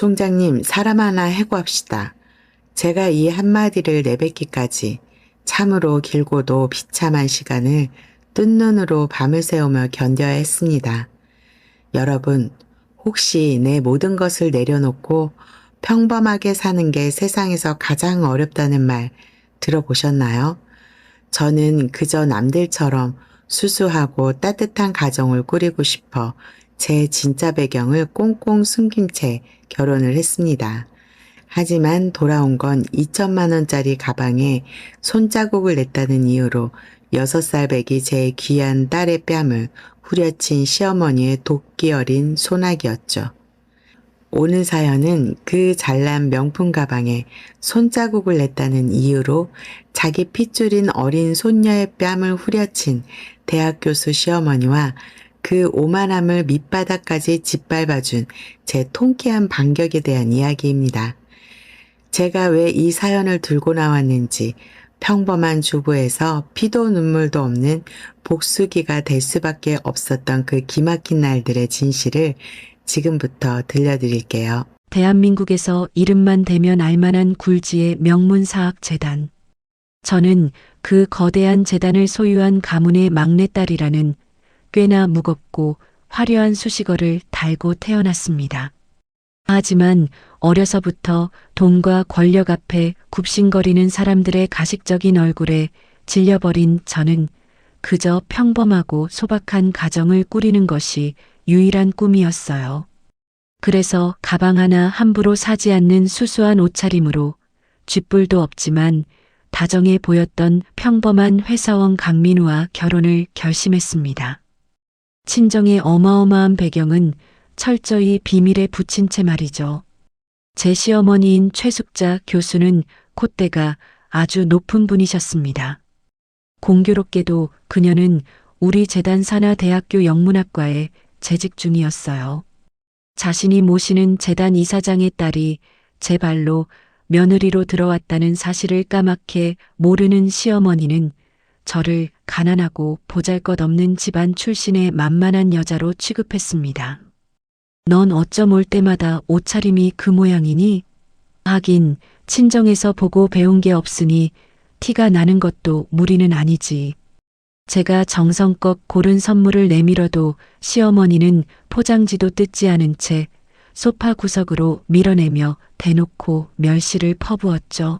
총장님, 사람 하나 해고합시다. 제가 이 한마디를 내뱉기까지 참으로 길고도 비참한 시간을 뜬 눈으로 밤을 새우며 견뎌야 했습니다. 여러분, 혹시 내 모든 것을 내려놓고 평범하게 사는 게 세상에서 가장 어렵다는 말 들어보셨나요? 저는 그저 남들처럼 수수하고 따뜻한 가정을 꾸리고 싶어 제 진짜 배경을 꽁꽁 숨긴 채 결혼을 했습니다. 하지만 돌아온 건 2천만 원짜리 가방에 손자국을 냈다는 이유로 6살 배기 제 귀한 딸의 뺨을 후려친 시어머니의 도끼 어린 소나기였죠. 오늘 사연은 그 잘난 명품 가방에 손자국을 냈다는 이유로 자기 핏줄인 어린 손녀의 뺨을 후려친 대학 교수 시어머니와 그 오만함을 밑바닥까지 짓밟아준 제 통쾌한 반격에 대한 이야기입니다. 제가 왜 이 사연을 들고 나왔는지, 평범한 주부에서 피도 눈물도 없는 복수기가 될 수밖에 없었던 그 기막힌 날들의 진실을 지금부터 들려드릴게요. 대한민국에서 이름만 대면 알만한 굴지의 명문사학재단. 저는 그 거대한 재단을 소유한 가문의 막내딸이라는 꽤나 무겁고 화려한 수식어를 달고 태어났습니다. 하지만 어려서부터 돈과 권력 앞에 굽신거리는 사람들의 가식적인 얼굴에 질려버린 저는 그저 평범하고 소박한 가정을 꾸리는 것이 유일한 꿈이었어요. 그래서 가방 하나 함부로 사지 않는 수수한 옷차림으로 쥐뿔도 없지만 다정해 보였던 평범한 회사원 강민우와 결혼을 결심했습니다. 친정의 어마어마한 배경은 철저히 비밀에 붙인 채 말이죠. 제 시어머니인 최숙자 교수는 콧대가 아주 높은 분이셨습니다. 공교롭게도 그녀는 우리 재단 산하 대학교 영문학과에 재직 중이었어요. 자신이 모시는 재단 이사장의 딸이 제 발로 며느리로 들어왔다는 사실을 까맣게 모르는 시어머니는 저를 가난하고 보잘것없는 집안 출신의 만만한 여자로 취급했습니다. 넌 어쩜 올 때마다 옷차림이 그 모양이니? 하긴 친정에서 보고 배운 게 없으니 티가 나는 것도 무리는 아니지. 제가 정성껏 고른 선물을 내밀어도 시어머니는 포장지도 뜯지 않은 채 소파 구석으로 밀어내며 대놓고 멸시를 퍼부었죠.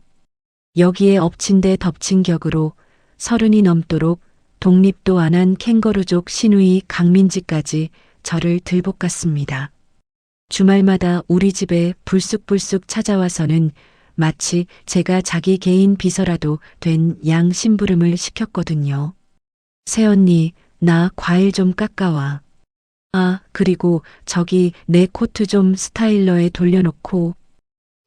여기에 엎친 데 덮친 격으로 30이 넘도록 독립도 안 한 캥거루족 시누이 강민지까지 저를 들볶았습니다. 주말마다 우리 집에 불쑥불쑥 찾아와서는 마치 제가 자기 개인 비서라도 된 양 심부름을 시켰거든요. 새언니, 나 과일 좀 깎아와. 아, 그리고 저기 내 코트 좀 스타일러에 돌려놓고.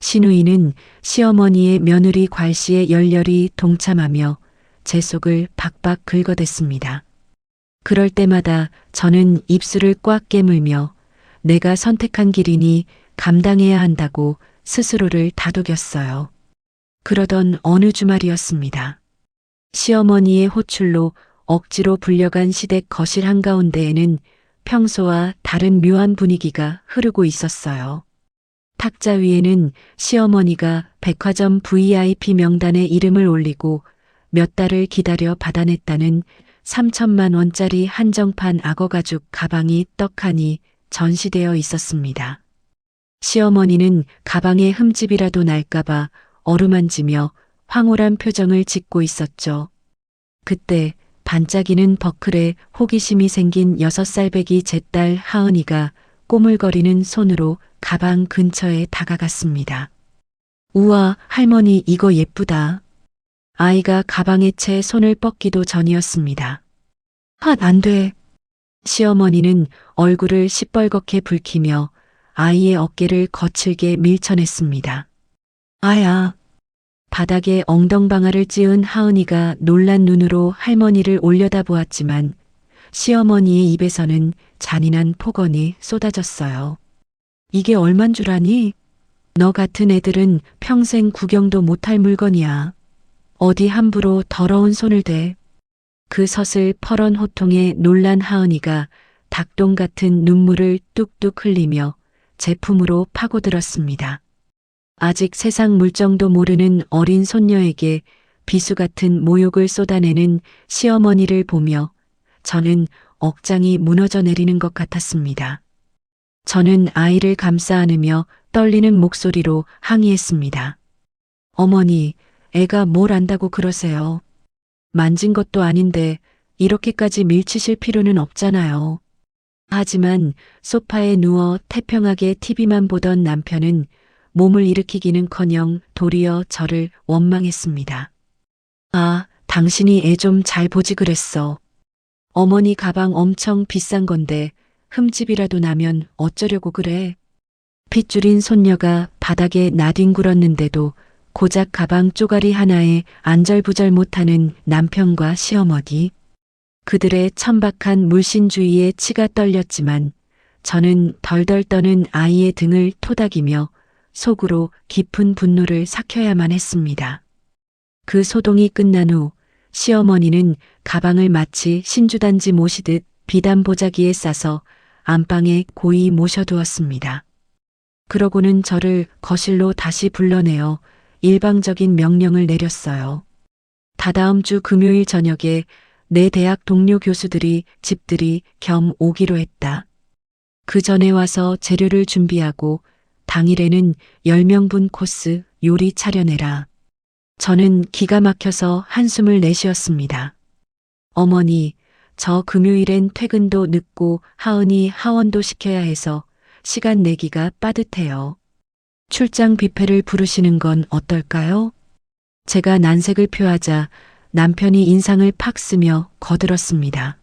시누이는 시어머니의 며느리 괄시에 열렬히 동참하며 제 속을 박박 긁어댔습니다. 그럴 때마다 저는 입술을 꽉 깨물며 내가 선택한 길이니 감당해야 한다고 스스로를 다독였어요. 그러던 어느 주말이었습니다. 시어머니의 호출로 억지로 불려간 시댁 거실 한가운데에는 평소와 다른 묘한 분위기가 흐르고 있었어요. 탁자 위에는 시어머니가 백화점 VIP 명단에 이름을 올리고 몇 달을 기다려 받아냈다는 3천만 원짜리 한정판 악어가죽 가방이 떡하니 전시되어 있었습니다. 시어머니는 가방에 흠집이라도 날까봐 어루만지며 황홀한 표정을 짓고 있었죠. 그때 반짝이는 버클에 호기심이 생긴 6살 배기 제 딸 하은이가 꼬물거리는 손으로 가방 근처에 다가갔습니다. 우와, 할머니 이거 예쁘다. 아이가 가방에 채 손을 뻗기도 전이었습니다. 안 돼. 시어머니는 얼굴을 시뻘겋게 붉히며 아이의 어깨를 거칠게 밀쳐냈습니다. 아야. 바닥에 엉덩방아를 찧은 하은이가 놀란 눈으로 할머니를 올려다보았지만 시어머니의 입에서는 잔인한 폭언이 쏟아졌어요. 이게 얼만 줄 아니? 너 같은 애들은 평생 구경도 못할 물건이야. 어디 함부로 더러운 손을 대. 그 서슬 퍼런 호통에 놀란 하은이가 닭똥 같은 눈물을 뚝뚝 흘리며 제품으로 파고들었습니다. 아직 세상 물정도 모르는 어린 손녀에게 비수 같은 모욕을 쏟아내는 시어머니를 보며 저는 억장이 무너져 내리는 것 같았습니다. 저는 아이를 감싸 안으며 떨리는 목소리로 항의했습니다. 어머니, 애가 뭘 안다고 그러세요? 만진 것도 아닌데 이렇게까지 밀치실 필요는 없잖아요. 하지만 소파에 누워 태평하게 TV만 보던 남편은 몸을 일으키기는커녕 도리어 저를 원망했습니다. 아, 당신이 애 좀 잘 보지 그랬어. 어머니 가방 엄청 비싼 건데 흠집이라도 나면 어쩌려고 그래. 핏줄인 손녀가 바닥에 나뒹굴었는데도 고작 가방 쪼가리 하나에 안절부절 못하는 남편과 시어머니. 그들의 천박한 물신주의에 치가 떨렸지만 저는 덜덜 떠는 아이의 등을 토닥이며 속으로 깊은 분노를 삭혀야만 했습니다. 그 소동이 끝난 후 시어머니는 가방을 마치 신주단지 모시듯 비단 보자기에 싸서 안방에 고이 모셔두었습니다. 그러고는 저를 거실로 다시 불러내어 일방적인 명령을 내렸어요. 다다음 주 금요일 저녁에 내 대학 동료 교수들이 집들이 겸 오기로 했다. 그 전에 와서 재료를 준비하고 당일에는 10명분 코스 요리 차려내라. 저는 기가 막혀서 한숨을 내쉬었습니다. 어머니, 저 금요일엔 퇴근도 늦고 하은이 하원도 시켜야 해서 시간 내기가 빠듯해요. 출장 뷔페를 부르시는 건 어떨까요? 제가 난색을 표하자 남편이 인상을 팍 쓰며 거들었습니다.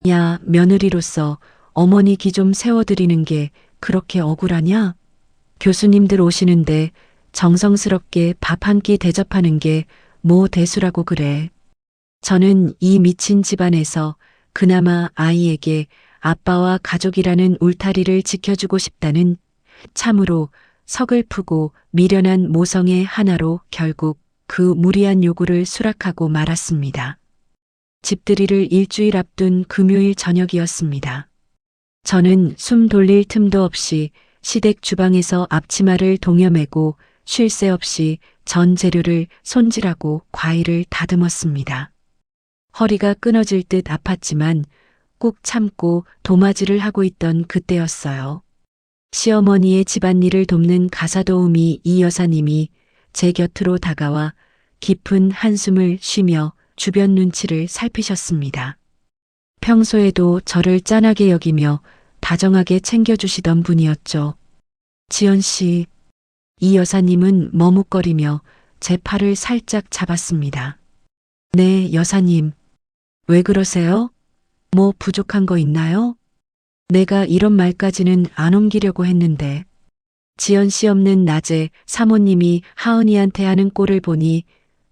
야, 며느리로서 어머니 기 좀 세워드리는 게 그렇게 억울하냐? 교수님들 오시는데 정성스럽게 밥 한 끼 대접하는 게 뭐 대수라고 그래. 저는 이 미친 집안에서 그나마 아이에게 아빠와 가족이라는 울타리를 지켜주고 싶다는 참으로 서글프고 미련한 모성의 하나로 결국 그 무리한 요구를 수락하고 말았습니다. 집들이를 일주일 앞둔 금요일 저녁이었습니다. 저는 숨 돌릴 틈도 없이 시댁 주방에서 앞치마를 동여매고 쉴 새 없이 전 재료를 손질하고 과일을 다듬었습니다. 허리가 끊어질 듯 아팠지만 꾹 참고 도마질을 하고 있던 그때였어요. 시어머니의 집안일을 돕는 가사도우미 이 여사님이 제 곁으로 다가와 깊은 한숨을 쉬며 주변 눈치를 살피셨습니다. 평소에도 저를 짠하게 여기며 다정하게 챙겨주시던 분이었죠. 지연 씨, 이 여사님은 머뭇거리며 제 팔을 살짝 잡았습니다. 네, 여사님. 왜 그러세요? 뭐 부족한 거 있나요? 내가 이런 말까지는 안 옮기려고 했는데. 지연 씨 없는 낮에 사모님이 하은이한테 하는 꼴을 보니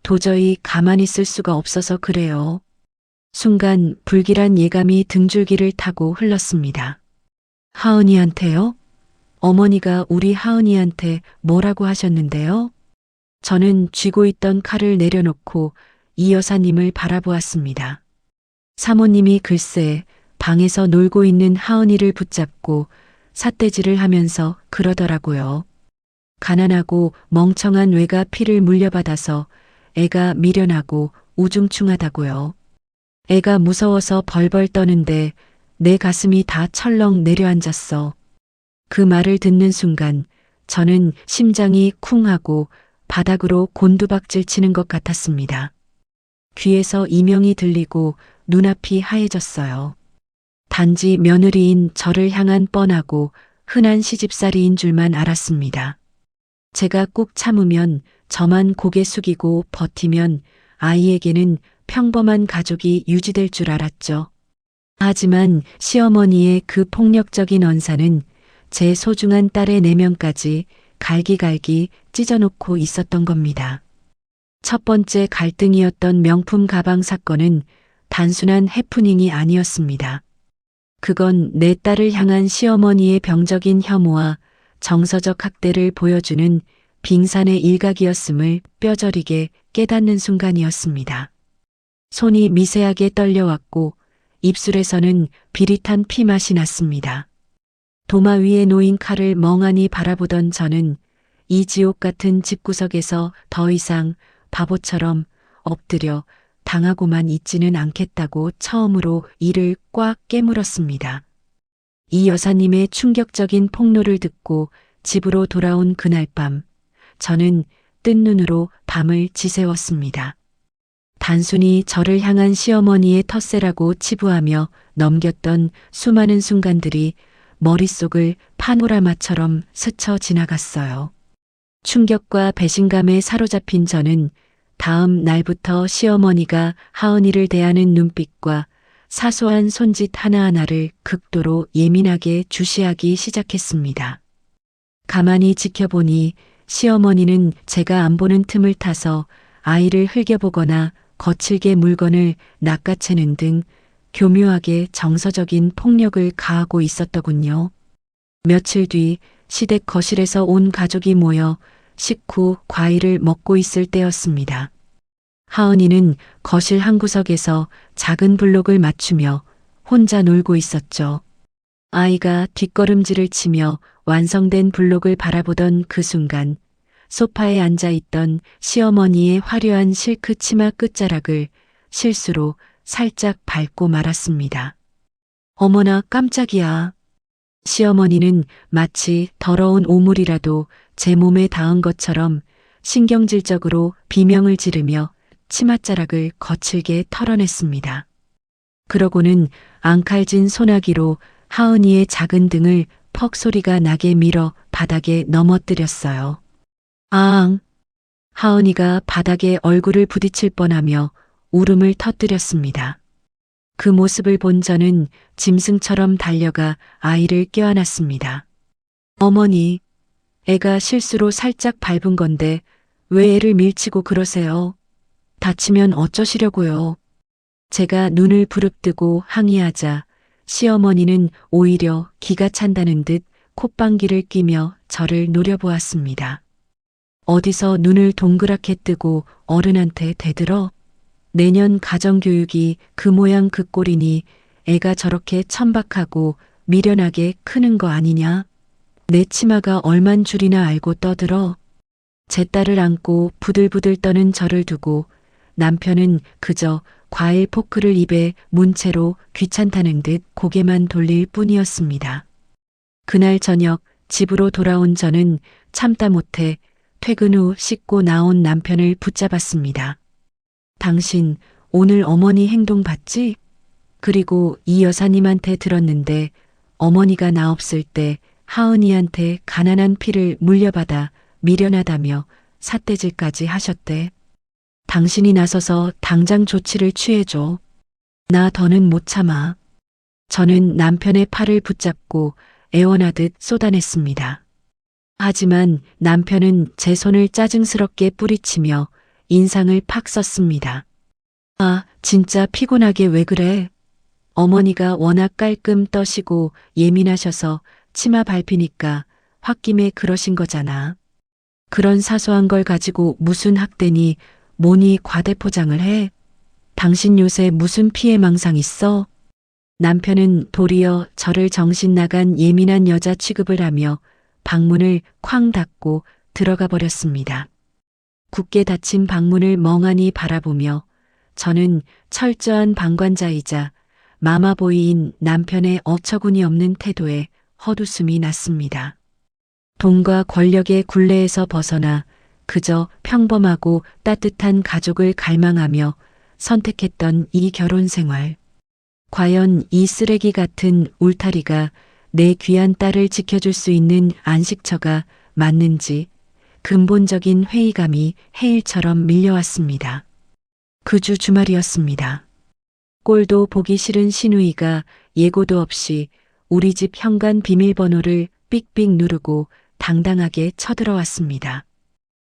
도저히 가만히 있을 수가 없어서 그래요. 순간 불길한 예감이 등줄기를 타고 흘렀습니다. 하은이한테요? 어머니가 우리 하은이한테 뭐라고 하셨는데요? 저는 쥐고 있던 칼을 내려놓고 이 여사님을 바라보았습니다. 사모님이 글쎄 방에서 놀고 있는 하은이를 붙잡고 삿대질을 하면서 그러더라고요. 가난하고 멍청한 외가 피를 물려받아서 애가 미련하고 우중충하다고요. 애가 무서워서 벌벌 떠는데 내 가슴이 다 철렁 내려앉았어. 그 말을 듣는 순간 저는 심장이 쿵하고 바닥으로 곤두박질 치는 것 같았습니다. 귀에서 이명이 들리고 눈앞이 하얘졌어요. 단지 며느리인 저를 향한 뻔하고 흔한 시집살이인 줄만 알았습니다. 제가 꾹 참으면 저만 고개 숙이고 버티면 아이에게는 평범한 가족이 유지될 줄 알았죠. 하지만 시어머니의 그 폭력적인 언사는 제 소중한 딸의 내면까지 갈기갈기 찢어놓고 있었던 겁니다. 첫 번째 갈등이었던 명품 가방 사건은 단순한 해프닝이 아니었습니다. 그건 내 딸을 향한 시어머니의 병적인 혐오와 정서적 학대를 보여주는 빙산의 일각이었음을 뼈저리게 깨닫는 순간이었습니다. 손이 미세하게 떨려왔고 입술에서는 비릿한 피맛이 났습니다. 도마 위에 놓인 칼을 멍하니 바라보던 저는 이 지옥 같은 집구석에서 더 이상 바보처럼 엎드려 당하고만 있지는 않겠다고 처음으로 이를 꽉 깨물었습니다. 이 여사님의 충격적인 폭로를 듣고 집으로 돌아온 그날 밤, 저는 뜬 눈으로 밤을 지새웠습니다. 단순히 저를 향한 시어머니의 텃세라고 치부하며 넘겼던 수많은 순간들이 머릿속을 파노라마처럼 스쳐 지나갔어요. 충격과 배신감에 사로잡힌 저는 다음 날부터 시어머니가 하은이를 대하는 눈빛과 사소한 손짓 하나하나를 극도로 예민하게 주시하기 시작했습니다. 가만히 지켜보니 시어머니는 제가 안 보는 틈을 타서 아이를 흘겨보거나 거칠게 물건을 낚아채는 등 교묘하게 정서적인 폭력을 가하고 있었더군요. 며칠 뒤 시댁 거실에서 온 가족이 모여 식후 과일을 먹고 있을 때였습니다. 하은이는 거실 한 구석에서 작은 블록을 맞추며 혼자 놀고 있었죠. 아이가 뒷걸음질을 치며 완성된 블록을 바라보던 그 순간 소파에 앉아 있던 시어머니의 화려한 실크 치마 끝자락을 실수로 살짝 밟고 말았습니다. 어머나 깜짝이야. 시어머니는 마치 더러운 오물이라도 제 몸에 닿은 것처럼 신경질적으로 비명을 지르며 치맛자락을 거칠게 털어냈습니다. 그러고는 앙칼진 소나기로 하은이의 작은 등을 퍽 소리가 나게 밀어 바닥에 넘어뜨렸어요. 아앙! 하은이가 바닥에 얼굴을 부딪힐 뻔하며 울음을 터뜨렸습니다. 그 모습을 본 저는 짐승처럼 달려가 아이를 껴안았습니다. 어머니, 애가 실수로 살짝 밟은 건데 왜 애를 밀치고 그러세요? 다치면 어쩌시려고요? 제가 눈을 부릅뜨고 항의하자 시어머니는 오히려 기가 찬다는 듯 콧방귀를 뀌며 저를 노려보았습니다. 어디서 눈을 동그랗게 뜨고 어른한테 대들어? 내년 가정교육이 그 모양 그 꼴이니 애가 저렇게 천박하고 미련하게 크는 거 아니냐? 내 치마가 얼만 줄이나 알고 떠들어? 제 딸을 안고 부들부들 떠는 저를 두고 남편은 그저 과일 포크를 입에 문 채로 귀찮다는 듯 고개만 돌릴 뿐이었습니다. 그날 저녁 집으로 돌아온 저는 참다 못해 퇴근 후 씻고 나온 남편을 붙잡았습니다. 당신 오늘 어머니 행동 봤지? 그리고 이 여사님한테 들었는데 어머니가 나 없을 때 하은이한테 가난한 피를 물려받아 미련하다며 삿대질까지 하셨대. 당신이 나서서 당장 조치를 취해줘. 나 더는 못 참아. 저는 남편의 팔을 붙잡고 애원하듯 쏟아냈습니다. 하지만 남편은 제 손을 짜증스럽게 뿌리치며 인상을 팍 썼습니다. 아, 진짜 피곤하게 왜 그래? 어머니가 워낙 깔끔 떠시고 예민하셔서 치마 밟히니까 홧김에 그러신 거잖아. 그런 사소한 걸 가지고 무슨 학대니 뭐니 과대포장을 해? 당신 요새 무슨 피해망상 있어? 남편은 도리어 저를 정신 나간 예민한 여자 취급을 하며 방문을 쾅 닫고 들어가 버렸습니다. 굳게 닫힌 방문을 멍하니 바라보며 저는 철저한 방관자이자 마마보이인 남편의 어처구니 없는 태도에 헛웃음이 났습니다. 돈과 권력의 굴레에서 벗어나 그저 평범하고 따뜻한 가족을 갈망하며 선택했던 이 결혼 생활. 과연 이 쓰레기 같은 울타리가 내 귀한 딸을 지켜줄 수 있는 안식처가 맞는지 근본적인 회의감이 해일처럼 밀려왔습니다. 그 주 주말이었습니다. 꼴도 보기 싫은 시누이가 예고도 없이 우리 집 현관 비밀번호를 삑삑 누르고 당당하게 쳐들어왔습니다.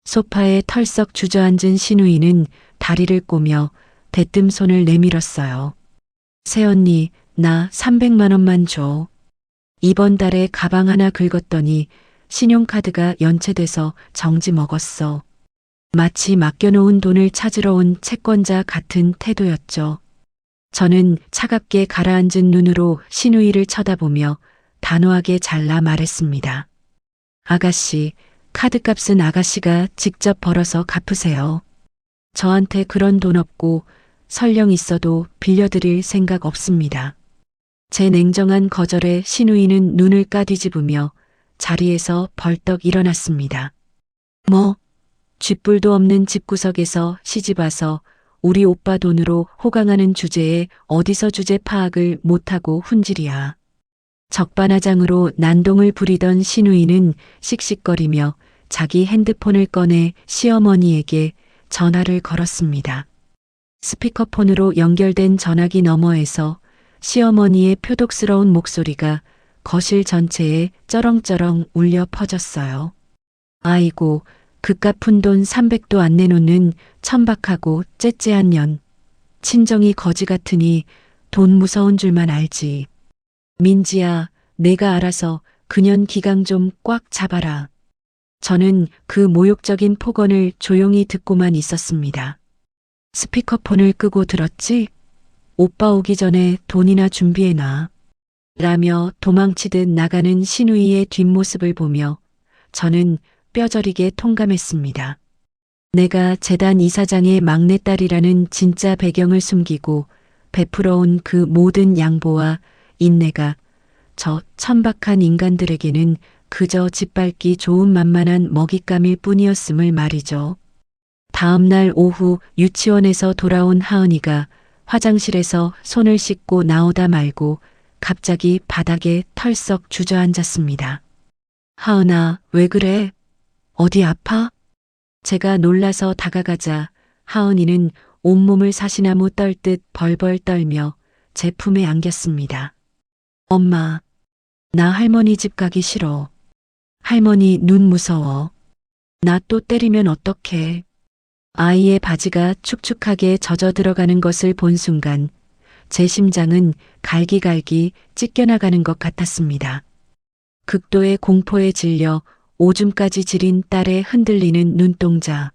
소파에 털썩 주저앉은 시누이는 다리를 꼬며 대뜸 손을 내밀었어요. 새언니, 나 300만 원만 줘. 이번 달에 가방 하나 긁었더니 신용카드가 연체돼서 정지 먹었어. 마치 맡겨놓은 돈을 찾으러 온 채권자 같은 태도였죠. 저는 차갑게 가라앉은 눈으로 시누이를 쳐다보며 단호하게 잘라 말했습니다. 아가씨, 카드값은 아가씨가 직접 벌어서 갚으세요. 저한테 그런 돈 없고 설령 있어도 빌려드릴 생각 없습니다. 제 냉정한 거절에 신우이는 눈을 까뒤집으며 자리에서 벌떡 일어났습니다. 뭐, 쥐뿔도 없는 집구석에서 시집와서 우리 오빠 돈으로 호강하는 주제에 어디서 주제 파악을 못하고 훈질이야. 적반하장으로 난동을 부리던 신우이는 씩씩거리며 자기 핸드폰을 꺼내 시어머니에게 전화를 걸었습니다. 스피커폰으로 연결된 전화기 너머에서 시어머니의 표독스러운 목소리가 거실 전체에 쩌렁쩌렁 울려 퍼졌어요. 아이고, 그깟 푼돈 300도 안 내놓는 천박하고 째째한 년. 친정이 거지 같으니 돈 무서운 줄만 알지. 민지야, 내가 알아서 그년 기강 좀 꽉 잡아라. 저는 그 모욕적인 폭언을 조용히 듣고만 있었습니다. 스피커폰을 끄고 들었지? 오빠 오기 전에 돈이나 준비해놔. 라며 도망치듯 나가는 신우이의 뒷모습을 보며 저는 뼈저리게 통감했습니다. 내가 재단 이사장의 막내딸이라는 진짜 배경을 숨기고 베풀어온 그 모든 양보와 인내가 저 천박한 인간들에게는 그저 짓밟기 좋은 만만한 먹잇감일 뿐이었음을 말이죠. 다음 날 오후 유치원에서 돌아온 하은이가 화장실에서 손을 씻고 나오다 말고 갑자기 바닥에 털썩 주저앉았습니다. 하은아, 왜 그래? 어디 아파? 제가 놀라서 다가가자 하은이는 온몸을 사시나무 떨듯 벌벌 떨며 제 품에 안겼습니다. 엄마, 나 할머니 집 가기 싫어. 할머니 눈 무서워. 나 또 때리면 어떡해. 아이의 바지가 축축하게 젖어 들어가는 것을 본 순간 제 심장은 갈기갈기 찢겨나가는 것 같았습니다. 극도의 공포에 질려 오줌까지 지린 딸의 흔들리는 눈동자.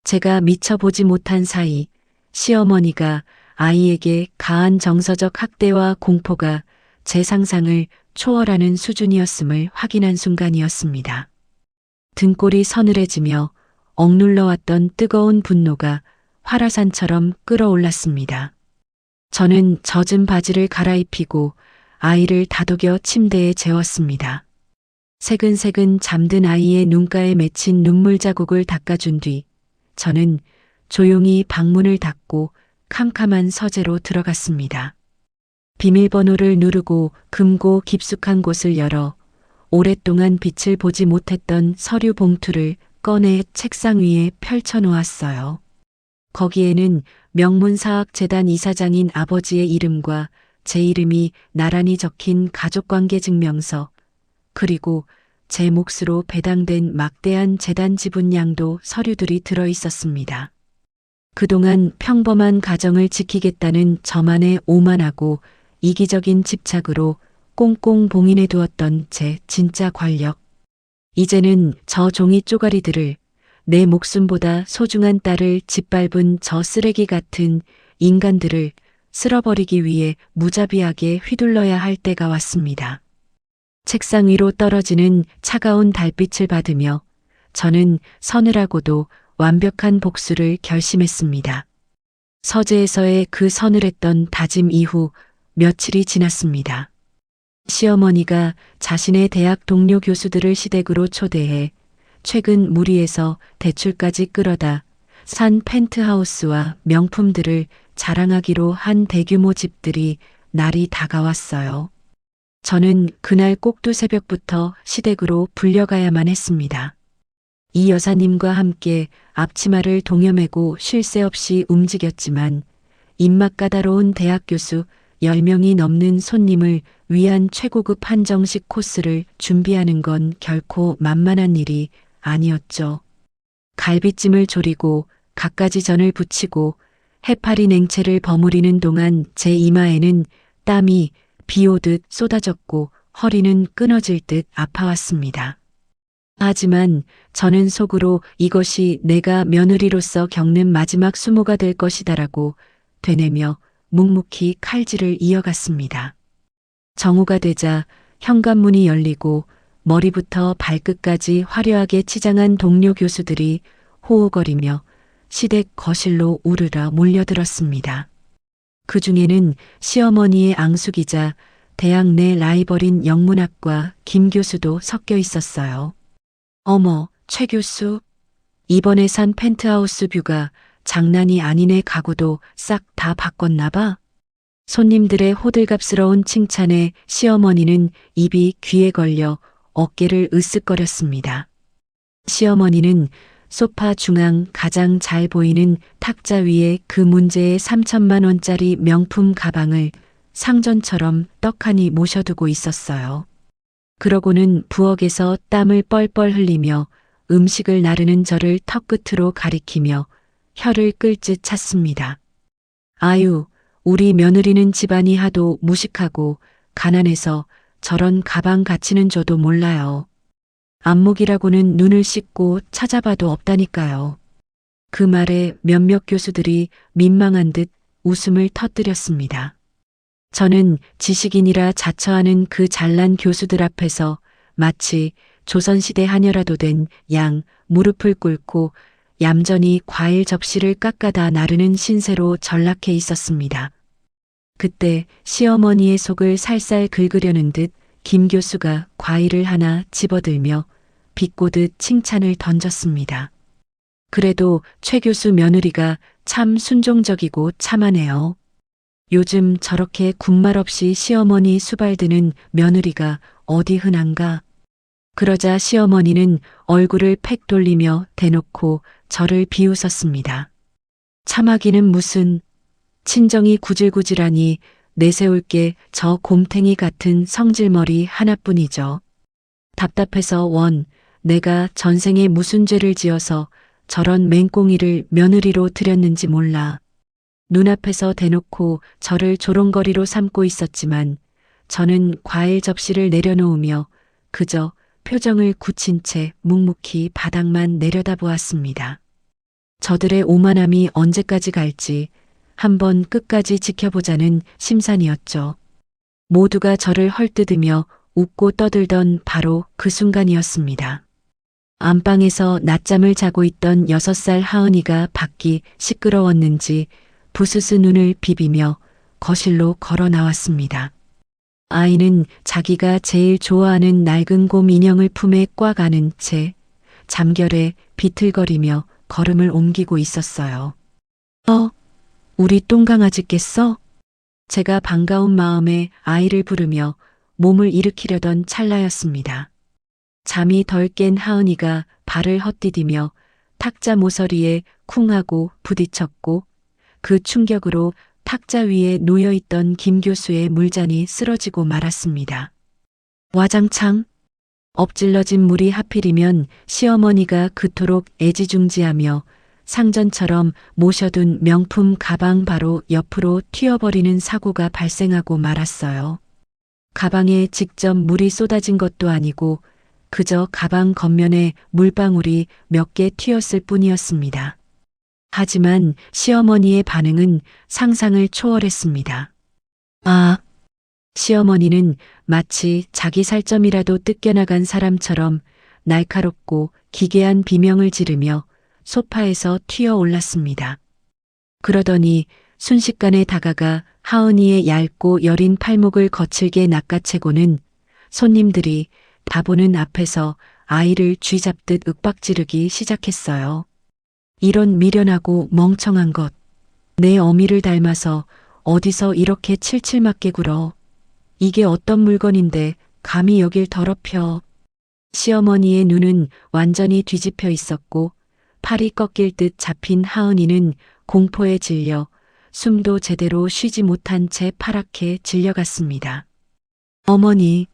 제가 미처 보지 못한 사이 시어머니가 아이에게 가한 정서적 학대와 공포가 제 상상을 초월하는 수준이었음을 확인한 순간이었습니다. 등골이 서늘해지며 억눌러왔던 뜨거운 분노가 활화산처럼 끌어올랐습니다. 저는 젖은 바지를 갈아입히고 아이를 다독여 침대에 재웠습니다. 새근새근 잠든 아이의 눈가에 맺힌 눈물 자국을 닦아준 뒤 저는 조용히 방문을 닫고 캄캄한 서재로 들어갔습니다. 비밀번호를 누르고 금고 깊숙한 곳을 열어 오랫동안 빛을 보지 못했던 서류 봉투를 꺼내 책상 위에 펼쳐 놓았어요. 거기에는 명문사학재단 이사장인 아버지의 이름과 제 이름이 나란히 적힌 가족관계 증명서, 그리고 제 몫으로 배당된 막대한 재단 지분량도 서류들이 들어 있었습니다. 그동안 평범한 가정을 지키겠다는 저만의 오만하고 이기적인 집착으로 꽁꽁 봉인해 두었던 제 진짜 권력. 이제는 저 종이 쪼가리들을, 내 목숨보다 소중한 딸을 짓밟은 저 쓰레기 같은 인간들을 쓸어버리기 위해 무자비하게 휘둘러야 할 때가 왔습니다. 책상 위로 떨어지는 차가운 달빛을 받으며 저는 서늘하고도 완벽한 복수를 결심했습니다. 서재에서의 그 서늘했던 다짐 이후 며칠이 지났습니다. 시어머니가 자신의 대학 동료 교수들을 시댁으로 초대해 최근 무리해서 대출까지 끌어다 산 펜트하우스와 명품들을 자랑하기로 한 대규모 집들이 날이 다가왔어요. 저는 그날 꼭두 새벽부터 시댁으로 불려가야만 했습니다. 이 여사님과 함께 앞치마를 동여매고 쉴 새 없이 움직였지만 입맛 까다로운 대학 교수 10명이 넘는 손님을 위한 최고급 한정식 코스를 준비하는 건 결코 만만한 일이 아니었죠. 갈비찜을 졸이고 갖가지 전을 부치고 해파리 냉채를 버무리는 동안 제 이마에는 땀이 비 오듯 쏟아졌고 허리는 끊어질 듯 아파왔습니다. 하지만 저는 속으로 이것이 내가 며느리로서 겪는 마지막 수모가 될 것이다라고 되뇌며 묵묵히 칼질을 이어갔습니다. 정오가 되자 현관문이 열리고 머리부터 발끝까지 화려하게 치장한 동료 교수들이 호호거리며 시댁 거실로 우르르 몰려들었습니다. 그 중에는 시어머니의 앙숙이자 대학 내 라이벌인 영문학과 김 교수도 섞여 있었어요. 어머, 최 교수. 이번에 산 펜트하우스 뷰가 장난이 아니네. 가구도 싹 다 바꿨나 봐. 손님들의 호들갑스러운 칭찬에 시어머니는 입이 귀에 걸려 어깨를 으쓱거렸습니다. 시어머니는 소파 중앙 가장 잘 보이는 탁자 위에 그 문제의 3천만 원짜리 명품 가방을 상전처럼 떡하니 모셔두고 있었어요. 그러고는 부엌에서 땀을 뻘뻘 흘리며 음식을 나르는 저를 턱끝으로 가리키며 혀를 끌 듯 찼습니다. 아유, 우리 며느리는 집안이 하도 무식하고 가난해서 저런 가방 가치는 저도 몰라요. 안목이라고는 눈을 씻고 찾아봐도 없다니까요. 그 말에 몇몇 교수들이 민망한 듯 웃음을 터뜨렸습니다. 저는 지식인이라 자처하는 그 잘난 교수들 앞에서 마치 조선시대 하녀라도 된 양 무릎을 꿇고 얌전히 과일 접시를 깎아다 나르는 신세로 전락해 있었습니다. 그때 시어머니의 속을 살살 긁으려는 듯 김 교수가 과일을 하나 집어들며 비꼬듯 칭찬을 던졌습니다. 그래도 최 교수 며느리가 참 순종적이고 참하네요. 요즘 저렇게 군말 없이 시어머니 수발드는 며느리가 어디 흔한가. 그러자 시어머니는 얼굴을 팩 돌리며 대놓고 저를 비웃었습니다. 참하기는 무슨, 친정이 구질구질하니 내세울 게 저 곰탱이 같은 성질머리 하나뿐이죠. 답답해서 원, 내가 전생에 무슨 죄를 지어서 저런 맹꽁이를 며느리로 들였는지 몰라. 눈앞에서 대놓고 저를 조롱거리로 삼고 있었지만 저는 과일 접시를 내려놓으며 그저 표정을 굳힌 채 묵묵히 바닥만 내려다보았습니다. 저들의 오만함이 언제까지 갈지 한번 끝까지 지켜보자는 심산이었죠. 모두가 저를 헐뜯으며 웃고 떠들던 바로 그 순간이었습니다. 안방에서 낮잠을 자고 있던 6살 하은이가 밖이 시끄러웠는지 부스스 눈을 비비며 거실로 걸어 나왔습니다. 아이는 자기가 제일 좋아하는 낡은 곰 인형을 품에 꽉 안은 채 잠결에 비틀거리며 걸음을 옮기고 있었어요. 우리 똥강아지 깼어? 제가 반가운 마음에 아이를 부르며 몸을 일으키려던 찰나였습니다. 잠이 덜 깬 하은이가 발을 헛디디며 탁자 모서리에 쿵하고 부딪혔고 그 충격으로 탁자 위에 놓여있던 김 교수의 물잔이 쓰러지고 말았습니다. 와장창. 엎질러진 물이 하필이면 시어머니가 그토록 애지중지하며 상전처럼 모셔둔 명품 가방 바로 옆으로 튀어버리는 사고가 발생하고 말았어요. 가방에 직접 물이 쏟아진 것도 아니고 그저 가방 겉면에 물방울이 몇 개 튀었을 뿐이었습니다. 하지만 시어머니의 반응은 상상을 초월했습니다. 시어머니는 마치 자기 살점이라도 뜯겨나간 사람처럼 날카롭고 기괴한 비명을 지르며 소파에서 튀어 올랐습니다. 그러더니 순식간에 다가가 하은이의 얇고 여린 팔목을 거칠게 낚아채고는 손님들이 다 보는 앞에서 아이를 쥐잡듯 윽박지르기 시작했어요. 이런 미련하고 멍청한 것. 내 어미를 닮아서 어디서 이렇게 칠칠맞게 굴어. 이게 어떤 물건인데 감히 여길 더럽혀. 시어머니의 눈은 완전히 뒤집혀 있었고 팔이 꺾일 듯 잡힌 하은이는 공포에 질려 숨도 제대로 쉬지 못한 채 파랗게 질려갔습니다. 어머니.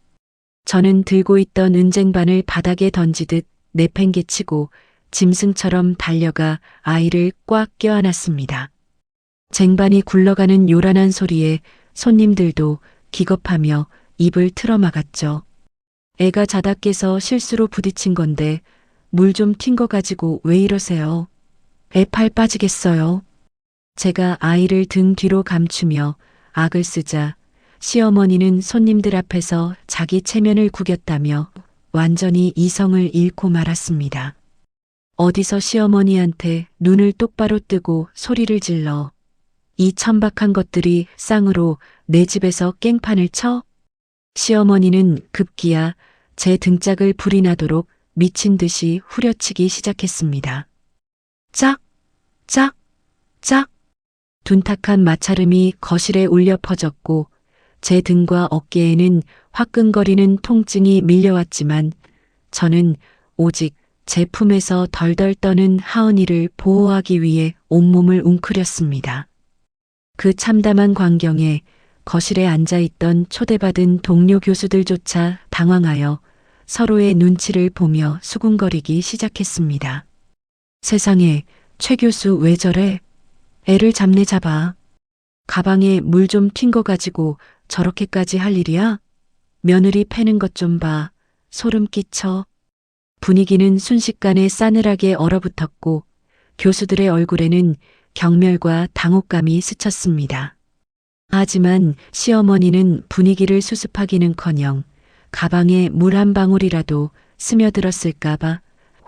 저는 들고 있던 은쟁반을 바닥에 던지듯 내팽개치고 짐승처럼 달려가 아이를 꽉 껴안았습니다. 쟁반이 굴러가는 요란한 소리에 손님들도 기겁하며 입을 틀어막았죠. 애가 자다 깨서 실수로 부딪힌 건데 물 좀 튄 거 가지고 왜 이러세요? 애 팔 빠지겠어요. 제가 아이를 등 뒤로 감추며 악을 쓰자 시어머니는 손님들 앞에서 자기 체면을 구겼다며 완전히 이성을 잃고 말았습니다. 어디서 시어머니한테 눈을 똑바로 뜨고 소리를 질러. 이 천박한 것들이 쌍으로 내 집에서 깽판을 쳐? 시어머니는 급기야 제 등짝을 불이 나도록 미친 듯이 후려치기 시작했습니다. 짝! 짝! 짝! 둔탁한 마찰음이 거실에 울려 퍼졌고 제 등과 어깨에는 화끈거리는 통증이 밀려왔지만 저는 오직 제 품에서 덜덜 떠는 하은이를 보호하기 위해 온몸을 웅크렸습니다. 그 참담한 광경에 거실에 앉아있던 초대받은 동료 교수들조차 당황하여 서로의 눈치를 보며 수군거리기 시작했습니다. 세상에, 최 교수 왜 저래? 애를 잡네 잡아. 가방에 물 좀 튄 거 가지고 저렇게까지 할 일이야? 며느리 패는 것 좀 봐. 소름 끼쳐. 분위기는 순식간에 싸늘하게 얼어붙었고 교수들의 얼굴에는 경멸과 당혹감이 스쳤습니다. 하지만 시어머니는 분위기를 수습하기는커녕 가방에 물 한 방울이라도 스며들었을까봐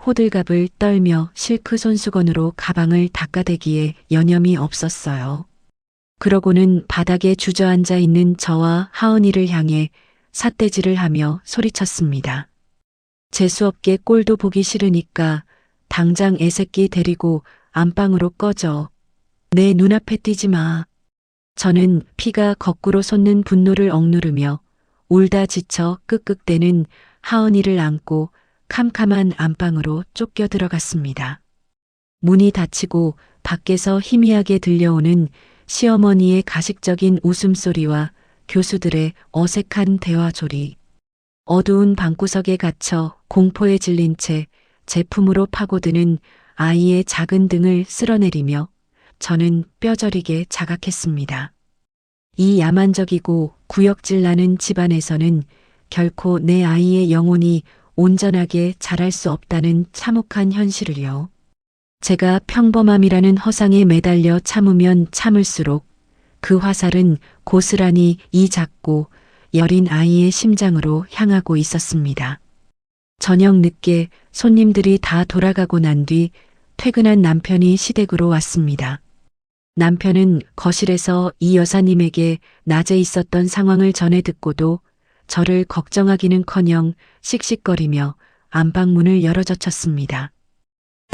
호들갑을 떨며 실크 손수건으로 가방을 닦아대기에 여념이 없었어요. 그러고는 바닥에 주저앉아 있는 저와 하은이를 향해 삿대질을 하며 소리쳤습니다. 재수없게 꼴도 보기 싫으니까 당장 애새끼 데리고 안방으로 꺼져. 내 눈앞에 띄지 마. 저는 피가 거꾸로 솟는 분노를 억누르며 울다 지쳐 끄끄대는 하은이를 안고 캄캄한 안방으로 쫓겨 들어갔습니다. 문이 닫히고 밖에서 희미하게 들려오는 시어머니의 가식적인 웃음소리와 교수들의 어색한 대화조리. 어두운 방구석에 갇혀 공포에 질린 채 제품으로 파고드는 아이의 작은 등을 쓸어내리며 저는 뼈저리게 자각했습니다. 이 야만적이고 구역질 나는 집안에서는 결코 내 아이의 영혼이 온전하게 자랄 수 없다는 참혹한 현실을요. 제가 평범함이라는 허상에 매달려 참으면 참을수록 그 화살은 고스란히 이 작고 여린 아이의 심장으로 향하고 있었습니다. 저녁 늦게 손님들이 다 돌아가고 난 뒤 퇴근한 남편이 시댁으로 왔습니다. 남편은 거실에서 이 여사님에게 낮에 있었던 상황을 전해 듣고도 저를 걱정하기는커녕 씩씩거리며 안방문을 열어젖혔습니다.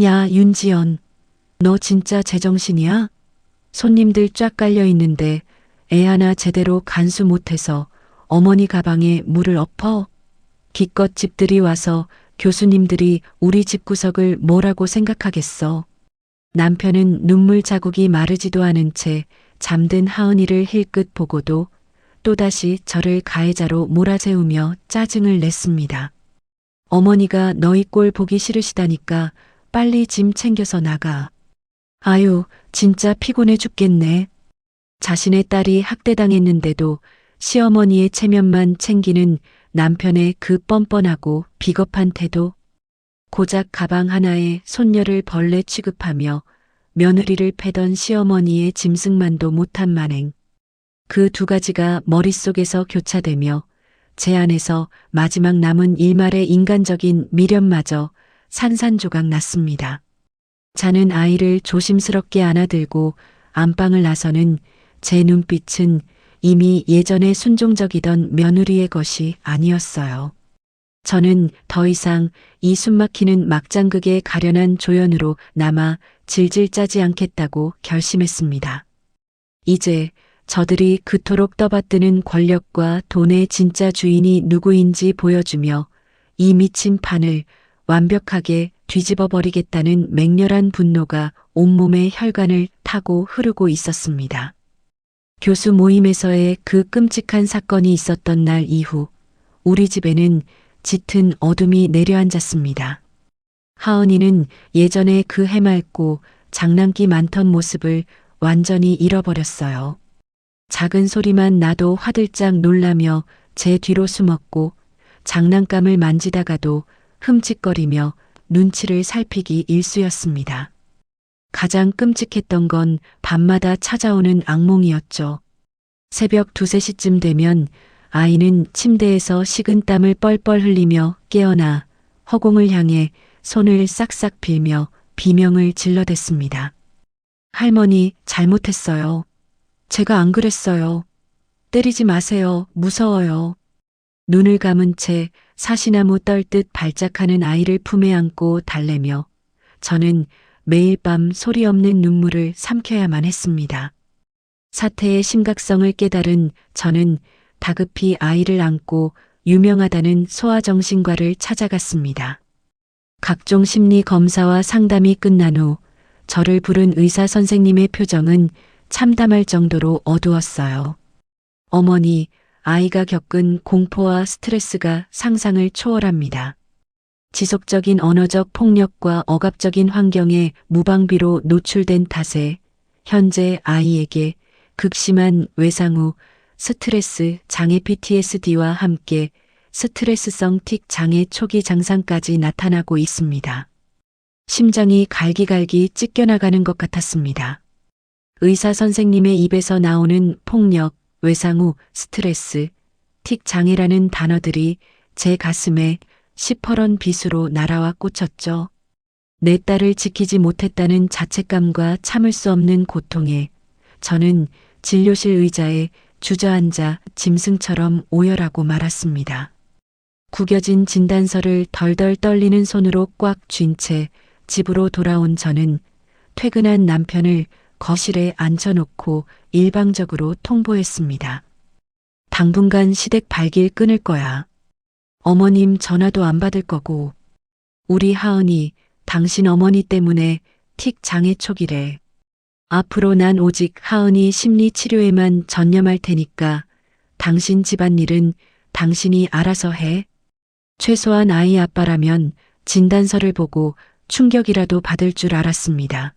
야, 윤지연, 너 진짜 제정신이야? 손님들 쫙 깔려 있는데 애 하나 제대로 간수 못해서 어머니 가방에 물을 엎어? 기껏 집들이 와서 교수님들이 우리 집구석을 뭐라고 생각하겠어? 남편은 눈물 자국이 마르지도 않은 채 잠든 하은이를 힐끗 보고도 또다시 저를 가해자로 몰아세우며 짜증을 냈습니다. 어머니가 너희 꼴 보기 싫으시다니까 빨리 짐 챙겨서 나가. 아유, 진짜 피곤해 죽겠네. 자신의 딸이 학대당했는데도 시어머니의 체면만 챙기는 남편의 그 뻔뻔하고 비겁한 태도. 고작 가방 하나에 손녀를 벌레 취급하며 며느리를 패던 시어머니의 짐승만도 못한 만행. 그 두 가지가 머릿속에서 교차되며 제 안에서 마지막 남은 일말의 인간적인 미련마저 산산조각 났습니다. 자는 아이를 조심스럽게 안아들고 안방을 나서는 제 눈빛은 이미 예전에 순종적이던 며느리의 것이 아니었어요. 저는 더 이상 이 숨막히는 막장극의 가련한 조연으로 남아 질질 짜지 않겠다고 결심했습니다. 이제 저들이 그토록 떠받드는 권력과 돈의 진짜 주인이 누구인지 보여주며 이 미친 판을 완벽하게 뒤집어 버리겠다는 맹렬한 분노가 온몸의 혈관을 타고 흐르고 있었습니다. 교수 모임에서의 그 끔찍한 사건이 있었던 날 이후 우리 집에는 짙은 어둠이 내려앉았습니다. 하은이는 예전에 그 해맑고 장난기 많던 모습을 완전히 잃어버렸어요. 작은 소리만 나도 화들짝 놀라며 제 뒤로 숨었고 장난감을 만지다가도 흠칫거리며 눈치를 살피기 일쑤였습니다. 가장 끔찍했던 건 밤마다 찾아오는 악몽이었죠. 새벽 2, 3시쯤 되면 아이는 침대에서 식은땀을 뻘뻘 흘리며 깨어나 허공을 향해 손을 싹싹 빌며 비명을 질러댔습니다. 할머니, 잘못했어요. 제가 안 그랬어요. 때리지 마세요. 무서워요. 눈을 감은 채 사시나무 떨듯 발작하는 아이를 품에 안고 달래며 저는 매일 밤 소리 없는 눈물을 삼켜야만 했습니다. 사태의 심각성을 깨달은 저는 다급히 아이를 안고 유명하다는 소아정신과를 찾아갔습니다. 각종 심리 검사와 상담이 끝난 후 저를 부른 의사 선생님의 표정은 참담할 정도로 어두웠어요. 어머니, 아이가 겪은 공포와 스트레스가 상상을 초월합니다. 지속적인 언어적 폭력과 억압적인 환경에 무방비로 노출된 탓에 현재 아이에게 극심한 외상 후 스트레스 장애 PTSD와 함께 스트레스성 틱 장애 초기 증상까지 나타나고 있습니다. 심장이 갈기갈기 찢겨나가는 것 같았습니다. 의사 선생님의 입에서 나오는 폭력, 외상 후 스트레스, 틱 장애라는 단어들이 제 가슴에 시퍼런 빗으로 날아와 꽂혔죠. 내 딸을 지키지 못했다는 자책감과 참을 수 없는 고통에 저는 진료실 의자에 주저앉아 짐승처럼 오열하고 말았습니다. 구겨진 진단서를 덜덜 떨리는 손으로 꽉 쥔 채 집으로 돌아온 저는 퇴근한 남편을 거실에 앉혀놓고 일방적으로 통보했습니다. 당분간 시댁 발길 끊을 거야. 어머님 전화도 안 받을 거고. 우리 하은이 당신 어머니 때문에 틱 장애 초기래. 앞으로 난 오직 하은이 심리 치료에만 전념할 테니까 당신 집안일은 당신이 알아서 해. 최소한 아이 아빠라면 진단서를 보고 충격이라도 받을 줄 알았습니다.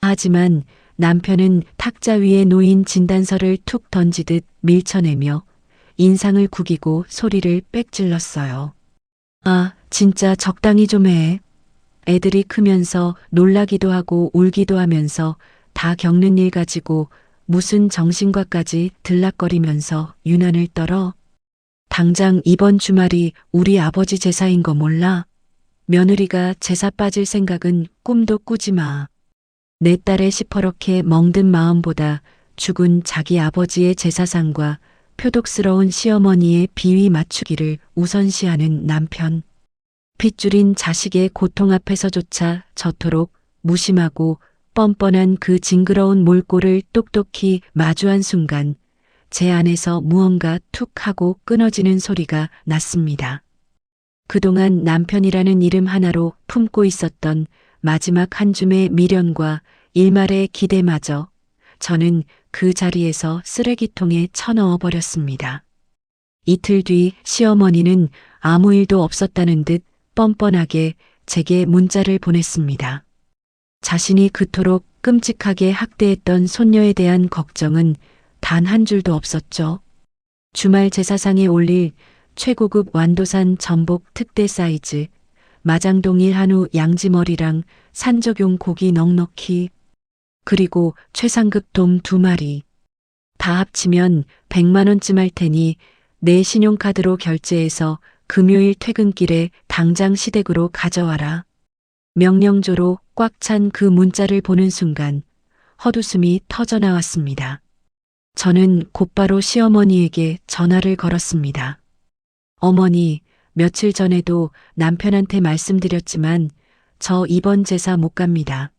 하지만 남편은 탁자 위에 놓인 진단서를 툭 던지듯 밀쳐내며 인상을 구기고 소리를 빽질렀어요. 아, 진짜 적당히 좀 해. 애들이 크면서 놀라기도 하고 울기도 하면서 다 겪는 일 가지고 무슨 정신과까지 들락거리면서 유난을 떨어. 당장 이번 주말이 우리 아버지 제사인 거 몰라? 며느리가 제사 빠질 생각은 꿈도 꾸지 마. 내 딸의 시퍼렇게 멍든 마음보다 죽은 자기 아버지의 제사상과 표독스러운 시어머니의 비위 맞추기를 우선시하는 남편. 핏줄인 자식의 고통 앞에서조차 저토록 무심하고 뻔뻔한 그 징그러운 몰골을 똑똑히 마주한 순간 제 안에서 무언가 툭 하고 끊어지는 소리가 났습니다. 그동안 남편이라는 이름 하나로 품고 있었던 마지막 한 줌의 미련과 일말의 기대마저 저는 그 자리에서 쓰레기통에 쳐넣어 버렸습니다. 이틀 뒤 시어머니는 아무 일도 없었다는 듯 뻔뻔하게 제게 문자를 보냈습니다. 자신이 그토록 끔찍하게 학대했던 손녀에 대한 걱정은 단 한 줄도 없었죠. 주말 제사상에 올릴 최고급 완도산 전복 특대 사이즈, 마장동일 한우 양지머리랑 산적용 고기 넉넉히, 그리고 최상급 돔 2마리. 다 합치면 100만 원쯤 할 테니 내 신용카드로 결제해서 금요일 퇴근길에 당장 시댁으로 가져와라. 명령조로 꽉 찬 그 문자를 보는 순간 헛웃음이 터져 나왔습니다. 저는 곧바로 시어머니에게 전화를 걸었습니다. 어머니, 며칠 전에도 남편한테 말씀드렸지만 저 이번 제사 못 갑니다.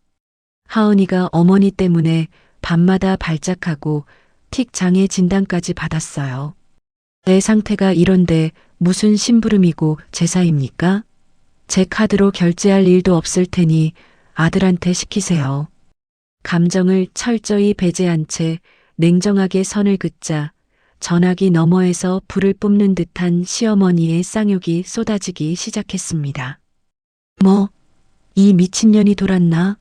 하은이가 어머니 때문에 밤마다 발작하고 틱 장애 진단까지 받았어요. 내 상태가 이런데 무슨 심부름이고 제사입니까? 제 카드로 결제할 일도 없을 테니 아들한테 시키세요. 감정을 철저히 배제한 채 냉정하게 선을 긋자 전화기 너머에서 불을 뿜는 듯한 시어머니의 쌍욕이 쏟아지기 시작했습니다. 뭐, 이 미친년이 돌았나?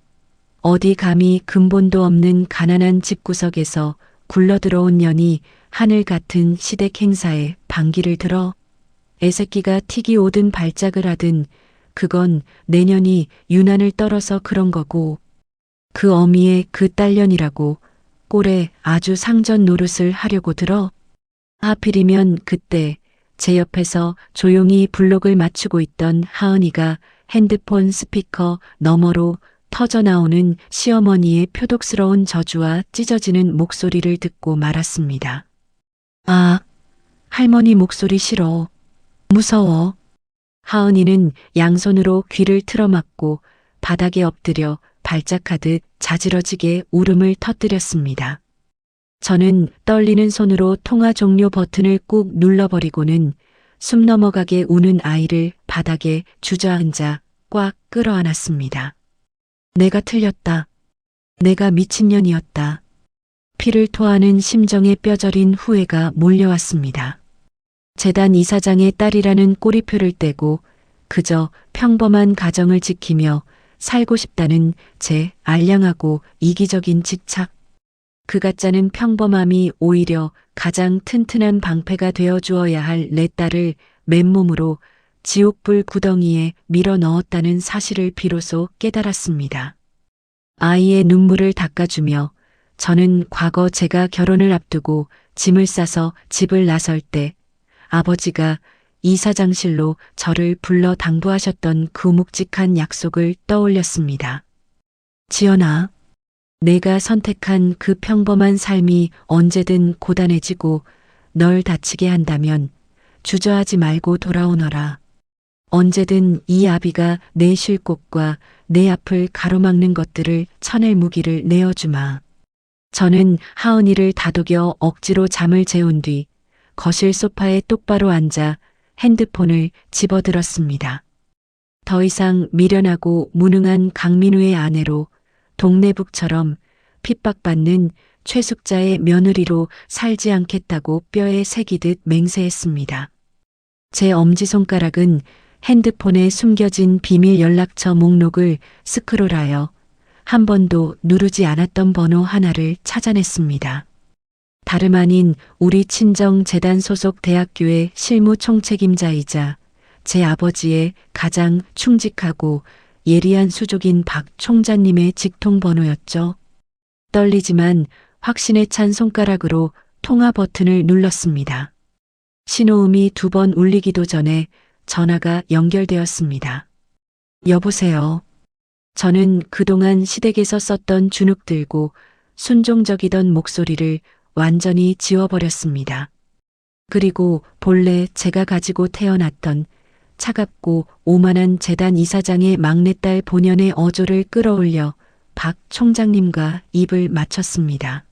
어디 감히 근본도 없는 가난한 집구석에서 굴러들어온 년이 하늘 같은 시댁 행사에 반기를 들어? 애새끼가 틱이 오든 발작을 하든 그건 내년이 유난을 떨어서 그런 거고 그 어미의 그 딸년이라고 꼴에 아주 상전 노릇을 하려고 들어. 하필이면 그때 제 옆에서 조용히 블록을 맞추고 있던 하은이가 핸드폰 스피커 너머로 터져나오는 시어머니의 표독스러운 저주와 찢어지는 목소리를 듣고 말았습니다. 아, 할머니 목소리 싫어. 무서워. 하은이는 양손으로 귀를 틀어막고 바닥에 엎드려 발작하듯 자지러지게 울음을 터뜨렸습니다. 저는 떨리는 손으로 통화 종료 버튼을 꾹 눌러버리고는 숨 넘어가게 우는 아이를 바닥에 주저앉아 꽉 끌어안았습니다. 내가 틀렸다. 내가 미친년이었다. 피를 토하는 심정에 뼈저린 후회가 몰려왔습니다. 재단 이사장의 딸이라는 꼬리표를 떼고 그저 평범한 가정을 지키며 살고 싶다는 제 알량하고 이기적인 집착. 그 가짜는 평범함이 오히려 가장 튼튼한 방패가 되어 주어야 할 내 딸을 맨몸으로 지옥불 구덩이에 밀어 넣었다는 사실을 비로소 깨달았습니다. 아이의 눈물을 닦아주며 저는 과거 제가 결혼을 앞두고 짐을 싸서 집을 나설 때 아버지가 이사장실로 저를 불러 당부하셨던 그 묵직한 약속을 떠올렸습니다. 지연아, 내가 선택한 그 평범한 삶이 언제든 고단해지고 널 다치게 한다면 주저하지 말고 돌아오너라. 언제든 이 아비가 내 쉴 곳과 내 앞을 가로막는 것들을 쳐낼 무기를 내어주마. 저는 하은이를 다독여 억지로 잠을 재운 뒤 거실 소파에 똑바로 앉아 핸드폰을 집어들었습니다. 더 이상 미련하고 무능한 강민우의 아내로 동네북처럼 핍박받는 최숙자의 며느리로 살지 않겠다고 뼈에 새기듯 맹세했습니다. 제 엄지손가락은 핸드폰에 숨겨진 비밀 연락처 목록을 스크롤하여 한 번도 누르지 않았던 번호 하나를 찾아냈습니다. 다름 아닌 우리 친정 재단 소속 대학교의 실무 총책임자이자 제 아버지의 가장 충직하고 예리한 수족인 박 총장님의 직통 번호였죠. 떨리지만 확신에 찬 손가락으로 통화 버튼을 눌렀습니다. 신호음이 2번 울리기도 전에 전화가 연결되었습니다. 여보세요. 저는 그동안 시댁에서 썼던 주눅들고 순종적이던 목소리를 완전히 지워버렸습니다. 그리고 본래 제가 가지고 태어났던 차갑고 오만한 재단 이사장의 막내딸 본연의 어조를 끌어올려 박 총장님과 입을 맞췄습니다.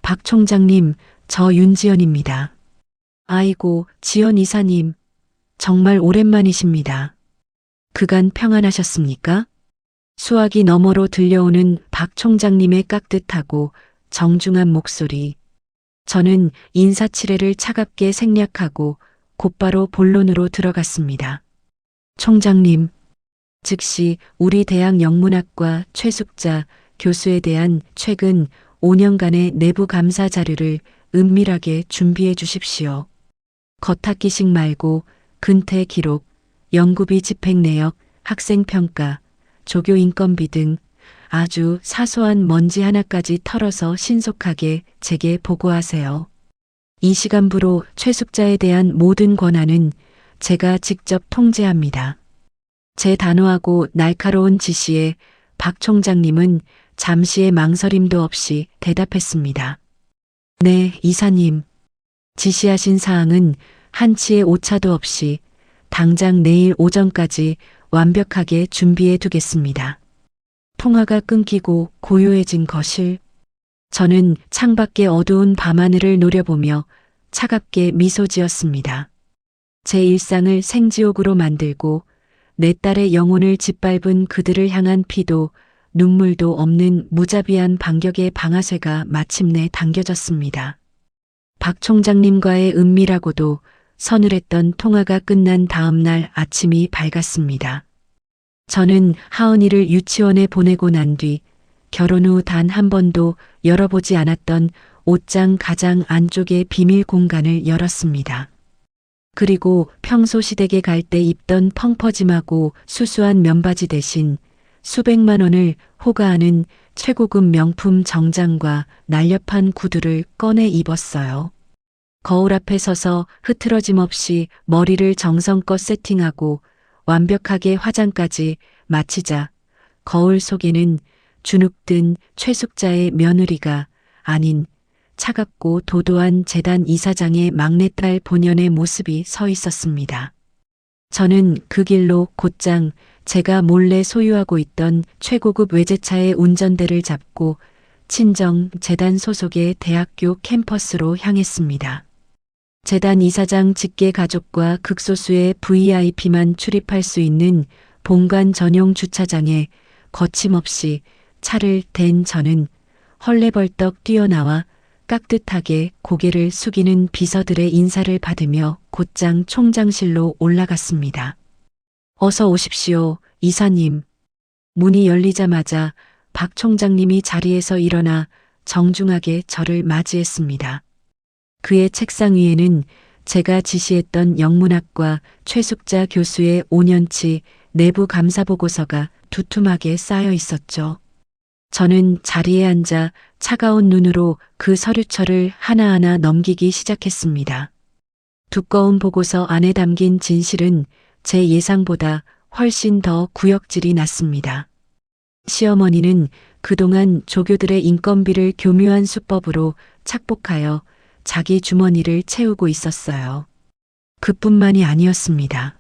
박 총장님, 저 윤지연입니다. 아이고, 지연 이사님, 정말 오랜만이십니다. 그간 평안하셨습니까? 수화기 너머로 들려오는 박 총장님의 깍듯하고 정중한 목소리. 저는 인사치레를 차갑게 생략하고 곧바로 본론으로 들어갔습니다. 총장님, 즉시 우리 대학 영문학과 최숙자 교수에 대한 최근 5년간의 내부 감사 자료를 은밀하게 준비해 주십시오. 겉핥기식 말고 근태 기록, 연구비 집행 내역, 학생평가, 조교 인건비 등 아주 사소한 먼지 하나까지 털어서 신속하게 제게 보고하세요. 이 시간부로 최숙자에 대한 모든 권한은 제가 직접 통제합니다. 제 단호하고 날카로운 지시에 박 총장님은 잠시의 망설임도 없이 대답했습니다. 네, 이사님. 지시하신 사항은 한치의 오차도 없이 당장 내일 오전까지 완벽하게 준비해 두겠습니다. 통화가 끊기고 고요해진 거실. 저는 창밖의 어두운 밤하늘을 노려보며 차갑게 미소 지었습니다. 제 일상을 생지옥으로 만들고 내 딸의 영혼을 짓밟은 그들을 향한 피도 눈물도 없는 무자비한 반격의 방아쇠가 마침내 당겨졌습니다. 박 총장님과의 은밀하고도 서늘했던 통화가 끝난 다음 날 아침이 밝았습니다. 저는 하은이를 유치원에 보내고 난 뒤 결혼 후 단 한 번도 열어보지 않았던 옷장 가장 안쪽의 비밀 공간을 열었습니다. 그리고 평소 시댁에 갈 때 입던 펑퍼짐하고 수수한 면바지 대신 수백만 원을 호가하는 최고급 명품 정장과 날렵한 구두를 꺼내 입었어요. 거울 앞에 서서 흐트러짐 없이 머리를 정성껏 세팅하고 완벽하게 화장까지 마치자 거울 속에는 주눅든 최숙자의 며느리가 아닌 차갑고 도도한 재단 이사장의 막내딸 본연의 모습이 서 있었습니다. 저는 그 길로 곧장 제가 몰래 소유하고 있던 최고급 외제차의 운전대를 잡고 친정 재단 소속의 대학교 캠퍼스로 향했습니다. 재단 이사장 직계 가족과 극소수의 VIP만 출입할 수 있는 본관 전용 주차장에 거침없이 차를 댄 저는 헐레벌떡 뛰어나와 깍듯하게 고개를 숙이는 비서들의 인사를 받으며 곧장 총장실로 올라갔습니다. 어서 오십시오, 이사님. 문이 열리자마자 박 총장님이 자리에서 일어나 정중하게 저를 맞이했습니다. 그의 책상 위에는 제가 지시했던 영문학과 최숙자 교수의 5년치 내부 감사 보고서가 두툼하게 쌓여 있었죠. 저는 자리에 앉아 차가운 눈으로 그 서류철을 하나하나 넘기기 시작했습니다. 두꺼운 보고서 안에 담긴 진실은 제 예상보다 훨씬 더 구역질이 났습니다. 시어머니는 그동안 조교들의 인건비를 교묘한 수법으로 착복하여 자기 주머니를 채우고 있었어요. 그뿐만이 아니었습니다.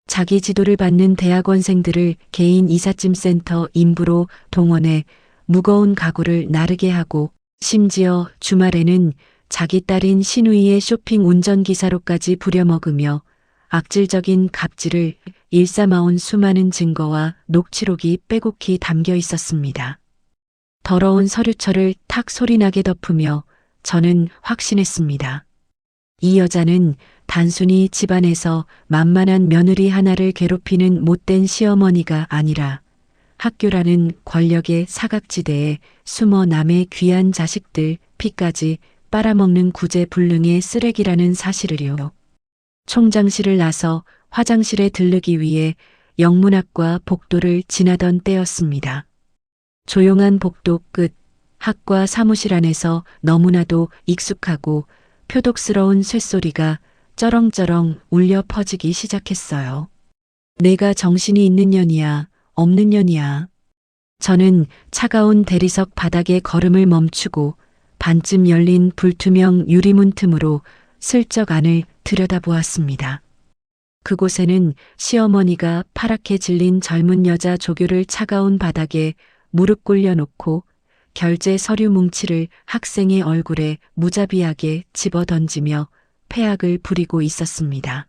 자기 지도를 받는 대학원생들을 개인 이삿짐 센터 인부로 동원해 무거운 가구를 나르게 하고 심지어 주말에는 자기 딸인 신우이의 쇼핑 운전기사로까지 부려먹으며 악질적인 갑질을 일삼아온 수많은 증거와 녹취록이 빼곡히 담겨 있었습니다. 더러운 서류철을 탁 소리나게 덮으며 저는 확신했습니다. 이 여자는 단순히 집안에서 만만한 며느리 하나를 괴롭히는 못된 시어머니가 아니라 학교라는 권력의 사각지대에 숨어 남의 귀한 자식들 피까지 빨아먹는 구제불능의 쓰레기라는 사실을요. 총장실을 나서 화장실에 들르기 위해 영문학과 복도를 지나던 때였습니다. 조용한 복도 끝 학과 사무실 안에서 너무나도 익숙하고 표독스러운 쇳소리가 쩌렁쩌렁 울려 퍼지기 시작했어요. 내가 정신이 있는 년이야, 없는 년이야. 저는 차가운 대리석 바닥에 걸음을 멈추고 반쯤 열린 불투명 유리문 틈으로 슬쩍 안을 들여다보았습니다. 그곳에는 시어머니가 파랗게 질린 젊은 여자 조교를 차가운 바닥에 무릎 꿇려 놓고 결제 서류 뭉치를 학생의 얼굴에 무자비하게 집어던지며 패악을 부리고 있었습니다.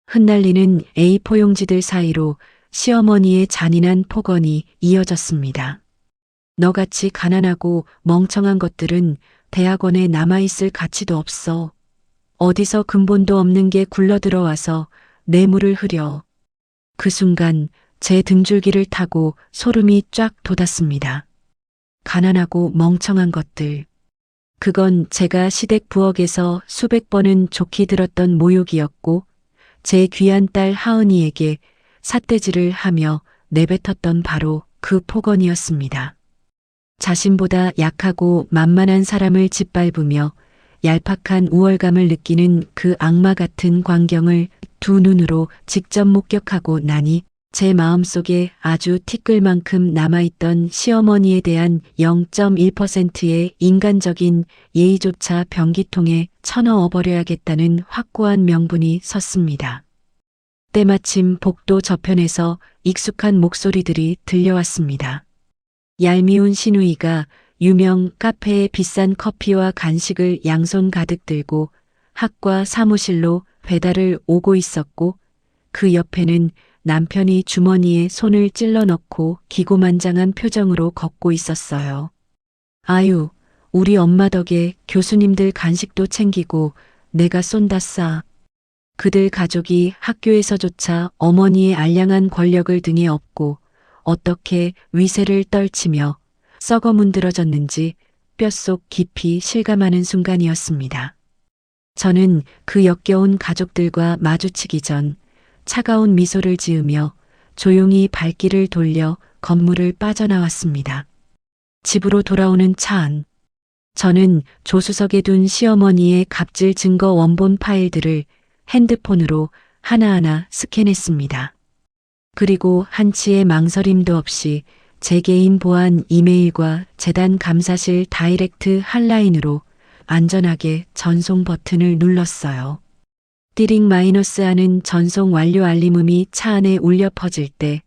흩날리는 A4 용지들 사이로 시어머니의 잔인한 폭언이 이어졌습니다. 너같이 가난하고 멍청한 것들은 대학원에 남아있을 가치도 없어. 어디서 근본도 없는 게 굴러들어와서 뇌물을 흐려. 그 순간 제 등줄기를 타고 소름이 쫙 돋았습니다. 가난하고 멍청한 것들. 그건 제가 시댁 부엌에서 수백 번은 좋게 들었던 모욕이었고 제 귀한 딸 하은이에게 삿대질을 하며 내뱉었던 바로 그 폭언이었습니다. 자신보다 약하고 만만한 사람을 짓밟으며 얄팍한 우월감을 느끼는 그 악마 같은 광경을 두 눈으로 직접 목격하고 나니 제 마음속에 아주 티끌만큼 남아있던 시어머니에 대한 0.1%의 인간적인 예의조차 변기통에 쳐넣어버려야겠다는 확고한 명분이 섰습니다. 때마침 복도 저편에서 익숙한 목소리들이 들려왔습니다. 얄미운 신우이가 유명 카페에 비싼 커피와 간식을 양손 가득 들고 학과 사무실로 배달을 오고 있었고 그 옆에는 남편이 주머니에 손을 찔러 넣고 기고만장한 표정으로 걷고 있었어요. 아유, 우리 엄마 덕에 교수님들 간식도 챙기고 내가 쏜다 싸. 그들 가족이 학교에서조차 어머니의 알량한 권력을 등에 업고 어떻게 위세를 떨치며 썩어 문드러졌는지 뼛속 깊이 실감하는 순간이었습니다. 저는 그 역겨운 가족들과 마주치기 전 차가운 미소를 지으며 조용히 발길을 돌려 건물을 빠져나왔습니다. 집으로 돌아오는 차 안. 저는 조수석에 둔 시어머니의 갑질 증거 원본 파일들을 핸드폰으로 하나하나 스캔했습니다. 그리고 한치의 망설임도 없이 제 개인 보안 이메일과 재단 감사실 다이렉트 핫라인으로 안전하게 전송 버튼을 눌렀어요. 띠링 마이너스 하는 전송 완료 알림음이 차 안에 울려 퍼질 때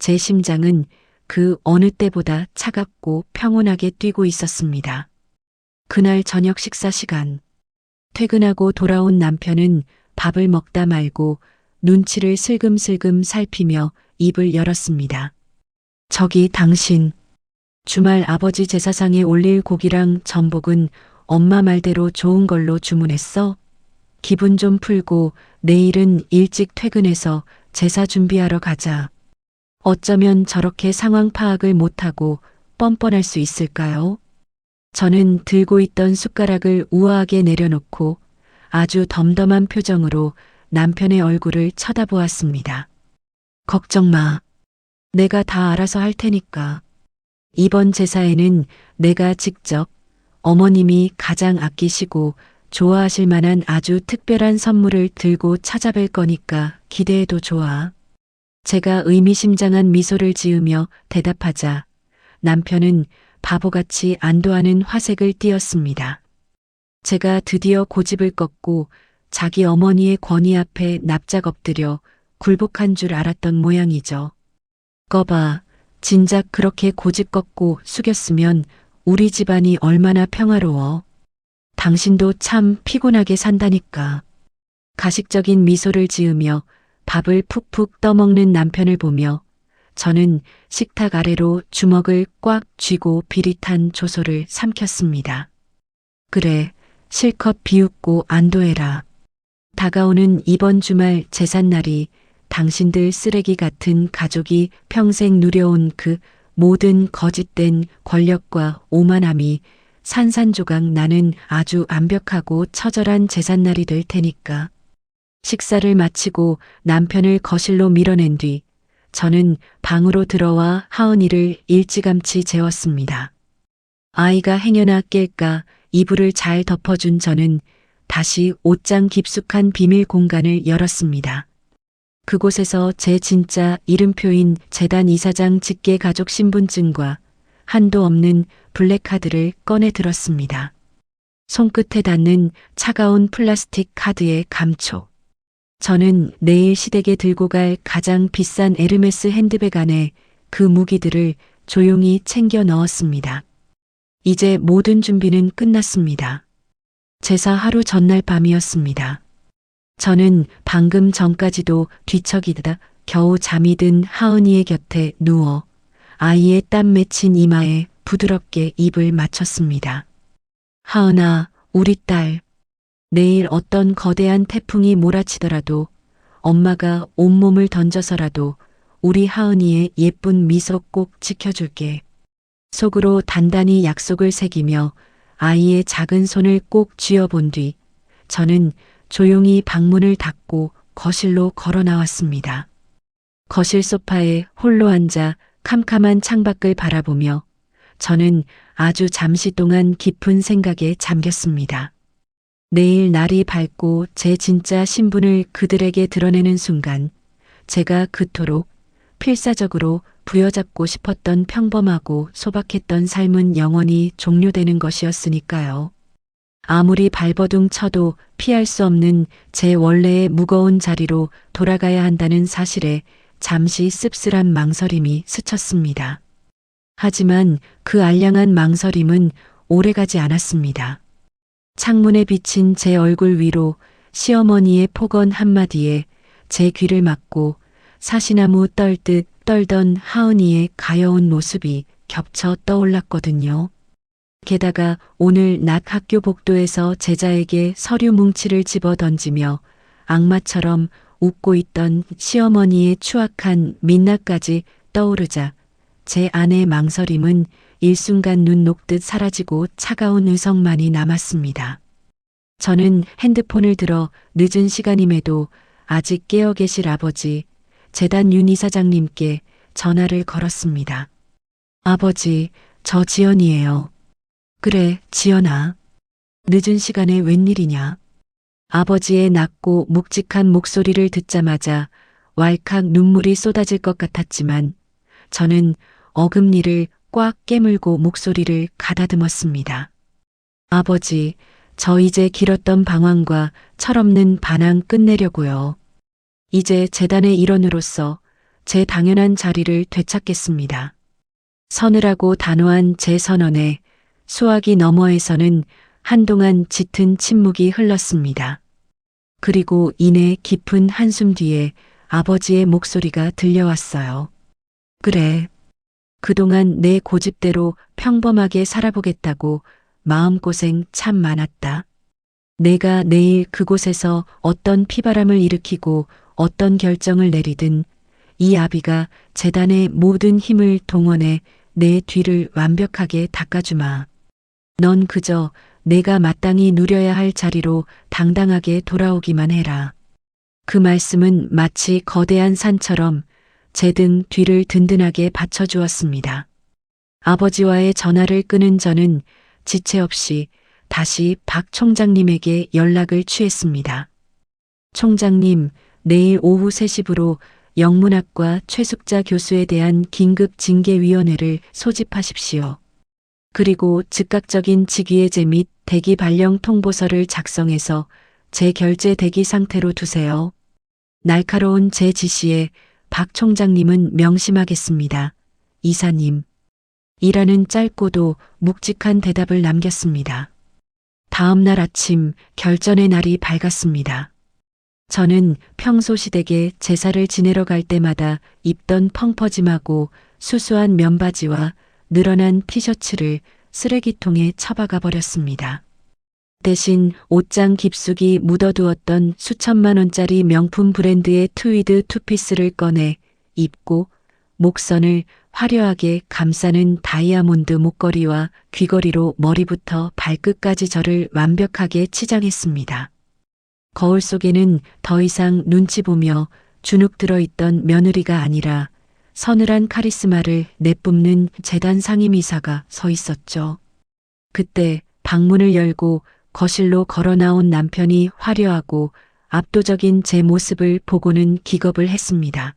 제 심장은 그 어느 때보다 차갑고 평온하게 뛰고 있었습니다. 그날 저녁 식사 시간. 퇴근하고 돌아온 남편은 밥을 먹다 말고 눈치를 슬금슬금 살피며 입을 열었습니다. 저기 당신. 주말 아버지 제사상에 올릴 고기랑 전복은 엄마 말대로 좋은 걸로 주문했어? 기분 좀 풀고 내일은 일찍 퇴근해서 제사 준비하러 가자. 어쩌면 저렇게 상황 파악을 못하고 뻔뻔할 수 있을까요? 저는 들고 있던 숟가락을 우아하게 내려놓고 아주 덤덤한 표정으로 남편의 얼굴을 쳐다보았습니다. 걱정 마. 내가 다 알아서 할 테니까. 이번 제사에는 내가 직접 어머님이 가장 아끼시고 좋아하실 만한 아주 특별한 선물을 들고 찾아뵐 거니까 기대해도 좋아. 제가 의미심장한 미소를 지으며 대답하자 남편은 바보같이 안도하는 화색을 띠었습니다. 제가 드디어 고집을 꺾고 자기 어머니의 권위 앞에 납작 엎드려 굴복한 줄 알았던 모양이죠. 거봐, 진작 그렇게 고집 꺾고 숙였으면 우리 집안이 얼마나 평화로워. 당신도 참 피곤하게 산다니까. 가식적인 미소를 지으며 밥을 푹푹 떠먹는 남편을 보며 저는 식탁 아래로 주먹을 꽉 쥐고 비릿한 조소를 삼켰습니다. 그래, 실컷 비웃고 안도해라. 다가오는 이번 주말 제삿날이 당신들 쓰레기 같은 가족이 평생 누려온 그 모든 거짓된 권력과 오만함이 산산조각 나는 아주 완벽하고 처절한 제삿날이 될 테니까. 식사를 마치고 남편을 거실로 밀어낸 뒤 저는 방으로 들어와 하은이를 일찌감치 재웠습니다. 아이가 행여나 깰까 이불을 잘 덮어준 저는 다시 옷장 깊숙한 비밀 공간을 열었습니다. 그곳에서 제 진짜 이름표인 재단 이사장 직계 가족 신분증과 한도 없는 블랙카드를 꺼내 들었습니다. 손끝에 닿는 차가운 플라스틱 카드의 감촉. 저는 내일 시댁에 들고 갈 가장 비싼 에르메스 핸드백 안에 그 무기들을 조용히 챙겨 넣었습니다. 이제 모든 준비는 끝났습니다. 제사 하루 전날 밤이었습니다. 저는 방금 전까지도 뒤척이다 겨우 잠이 든 하은이의 곁에 누워 아이의 땀 맺힌 이마에 부드럽게 입을 맞췄습니다. 하은아, 우리 딸. 내일 어떤 거대한 태풍이 몰아치더라도 엄마가 온몸을 던져서라도 우리 하은이의 예쁜 미소 꼭 지켜줄게. 속으로 단단히 약속을 새기며 아이의 작은 손을 꼭 쥐어본 뒤 저는 조용히 방문을 닫고 거실로 걸어 나왔습니다. 거실 소파에 홀로 앉아 캄캄한 창밖을 바라보며 저는 아주 잠시 동안 깊은 생각에 잠겼습니다. 내일 날이 밝고 제 진짜 신분을 그들에게 드러내는 순간 제가 그토록 필사적으로 부여잡고 싶었던 평범하고 소박했던 삶은 영원히 종료되는 것이었으니까요. 아무리 발버둥 쳐도 피할 수 없는 제 원래의 무거운 자리로 돌아가야 한다는 사실에 잠시 씁쓸한 망설임이 스쳤습니다. 하지만 그 알량한 망설임은 오래가지 않았습니다. 창문에 비친 제 얼굴 위로 시어머니의 폭언 한마디에 제 귀를 막고 사시나무 떨듯 떨던 하은이의 가여운 모습이 겹쳐 떠올랐거든요. 게다가 오늘 낮 학교 복도에서 제자에게 서류 뭉치를 집어 던지며 악마처럼 웃고 있던 시어머니의 추악한 민낯까지 떠오르자 제 안의 망설임은 일순간 눈 녹듯 사라지고 차가운 의석만이 남았습니다. 저는 핸드폰을 들어 늦은 시간임에도 아직 깨어 계실 아버지, 재단 윤 이사장님께 전화를 걸었습니다. 아버지, 저 지연이에요. 그래, 지연아. 늦은 시간에 웬일이냐? 아버지의 낮고 묵직한 목소리를 듣자마자 왈칵 눈물이 쏟아질 것 같았지만 저는 어금니를 꽉 깨물고 목소리를 가다듬었습니다. 아버지, 저 이제 길었던 방황과 철없는 반항 끝내려고요. 이제 재단의 일원으로서 제 당연한 자리를 되찾겠습니다. 서늘하고 단호한 제 선언에 수화기 너머에서는 한동안 짙은 침묵이 흘렀습니다. 그리고 이내 깊은 한숨 뒤에 아버지의 목소리가 들려왔어요. 그래. 그동안 내 고집대로 평범하게 살아보겠다고 마음고생 참 많았다. 내가 내일 그곳에서 어떤 피바람을 일으키고 어떤 결정을 내리든 이 아비가 재단의 모든 힘을 동원해 내 뒤를 완벽하게 닦아주마. 넌 그저 내가 마땅히 누려야 할 자리로 당당하게 돌아오기만 해라. 그 말씀은 마치 거대한 산처럼 제 등 뒤를 든든하게 받쳐주었습니다. 아버지와의 전화를 끊은 저는 지체 없이 다시 박 총장님에게 연락을 취했습니다. 총장님, 내일 오후 3시부로 영문학과 최숙자 교수에 대한 긴급 징계위원회를 소집하십시오. 그리고 즉각적인 직위해제 및 대기 발령 통보서를 작성해서 제 결제 대기 상태로 두세요. 날카로운 제 지시에 박 총장님은 명심하겠습니다. 이사님. 이라는 짧고도 묵직한 대답을 남겼습니다. 다음 날 아침 결전의 날이 밝았습니다. 저는 평소 시댁에 제사를 지내러 갈 때마다 입던 펑퍼짐하고 수수한 면바지와 늘어난 티셔츠를 쓰레기통에 처박아 버렸습니다. 대신 옷장 깊숙이 묻어두었던 수천만 원짜리 명품 브랜드의 트위드 투피스를 꺼내 입고 목선을 화려하게 감싸는 다이아몬드 목걸이와 귀걸이로 머리부터 발끝까지 저를 완벽하게 치장했습니다. 거울 속에는 더 이상 눈치 보며 주눅 들어있던 며느리가 아니라 서늘한 카리스마를 내뿜는 재단 상임이사가 서 있었죠. 그때 방문을 열고 거실로 걸어 나온 남편이 화려하고 압도적인 제 모습을 보고는 기겁을 했습니다.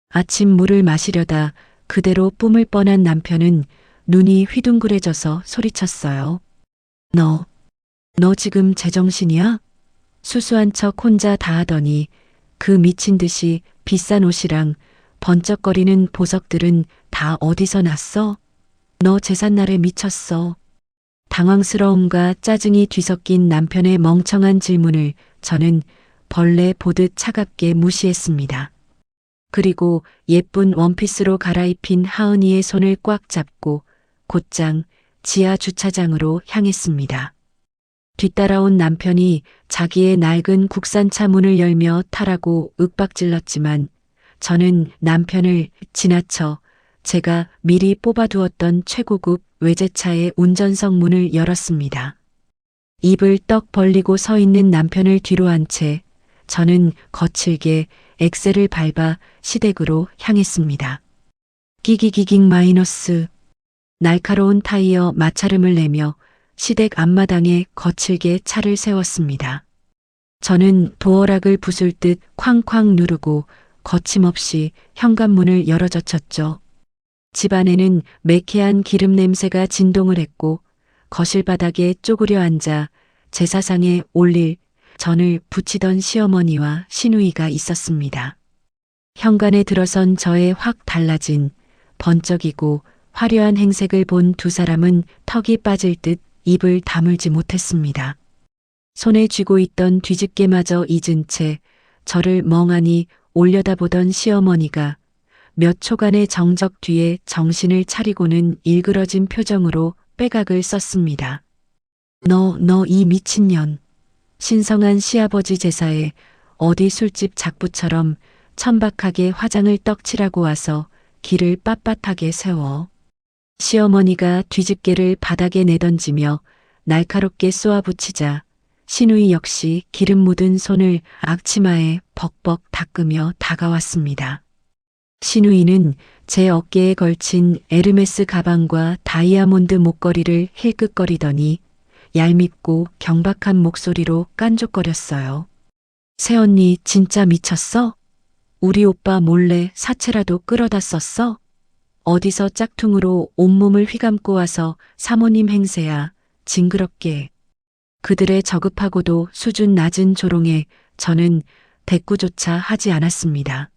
아침 물을 마시려다 그대로 뿜을 뻔한 남편은 눈이 휘둥그레져서 소리쳤어요. 너 지금 제정신이야? 수수한 척 혼자 다 하더니 그 미친 듯이 비싼 옷이랑 번쩍거리는 보석들은 다 어디서 났어? 너 제삿날에 미쳤어. 당황스러움과 짜증이 뒤섞인 남편의 멍청한 질문을 저는 벌레 보듯 차갑게 무시했습니다. 그리고 예쁜 원피스로 갈아입힌 하은이의 손을 꽉 잡고 곧장 지하 주차장으로 향했습니다. 뒤따라온 남편이 자기의 낡은 국산차 문을 열며 타라고 윽박질렀지만 저는 남편을 지나쳐 제가 미리 뽑아두었던 최고급 외제차의 운전석 문을 열었습니다. 입을 떡 벌리고 서 있는 남편을 뒤로 한 채 저는 거칠게 엑셀을 밟아 시댁으로 향했습니다. 끼기기깅 마이너스. 날카로운 타이어 마찰음을 내며 시댁 앞마당에 거칠게 차를 세웠습니다. 저는 도어락을 부술 듯 쾅쾅 누르고 거침없이 현관문을 열어젖혔죠. 집안에는 매캐한 기름 냄새가 진동을 했고 거실 바닥에 쪼그려 앉아 제사상에 올릴 전을 붙이던 시어머니와 시누이가 있었습니다. 현관에 들어선 저의 확 달라진 번쩍이고 화려한 행색을 본 두 사람은 턱이 빠질 듯 입을 다물지 못했습니다. 손에 쥐고 있던 뒤집개마저 잊은 채 저를 멍하니 올려다보던 시어머니가 몇 초간의 정적 뒤에 정신을 차리고는 일그러진 표정으로 빼각을 썼습니다. 너 이 미친년. 신성한 시아버지 제사에 어디 술집 작부처럼 천박하게 화장을 떡칠하고 와서 길을 빳빳하게 세워. 시어머니가 뒤집개를 바닥에 내던지며 날카롭게 쏘아붙이자 시누이 역시 기름 묻은 손을 앞치마에 벅벅 닦으며 다가왔습니다. 신우이는 제 어깨에 걸친 에르메스 가방과 다이아몬드 목걸이를 힐끗거리더니 얄밉고 경박한 목소리로 깐족거렸어요. 새언니 진짜 미쳤어? 우리 오빠 몰래 사채라도 끌어다 썼어? 어디서 짝퉁으로 온몸을 휘감고 와서 사모님 행세야 징그럽게. 그들의 저급하고도 수준 낮은 조롱에 저는 대꾸조차 하지 않았습니다.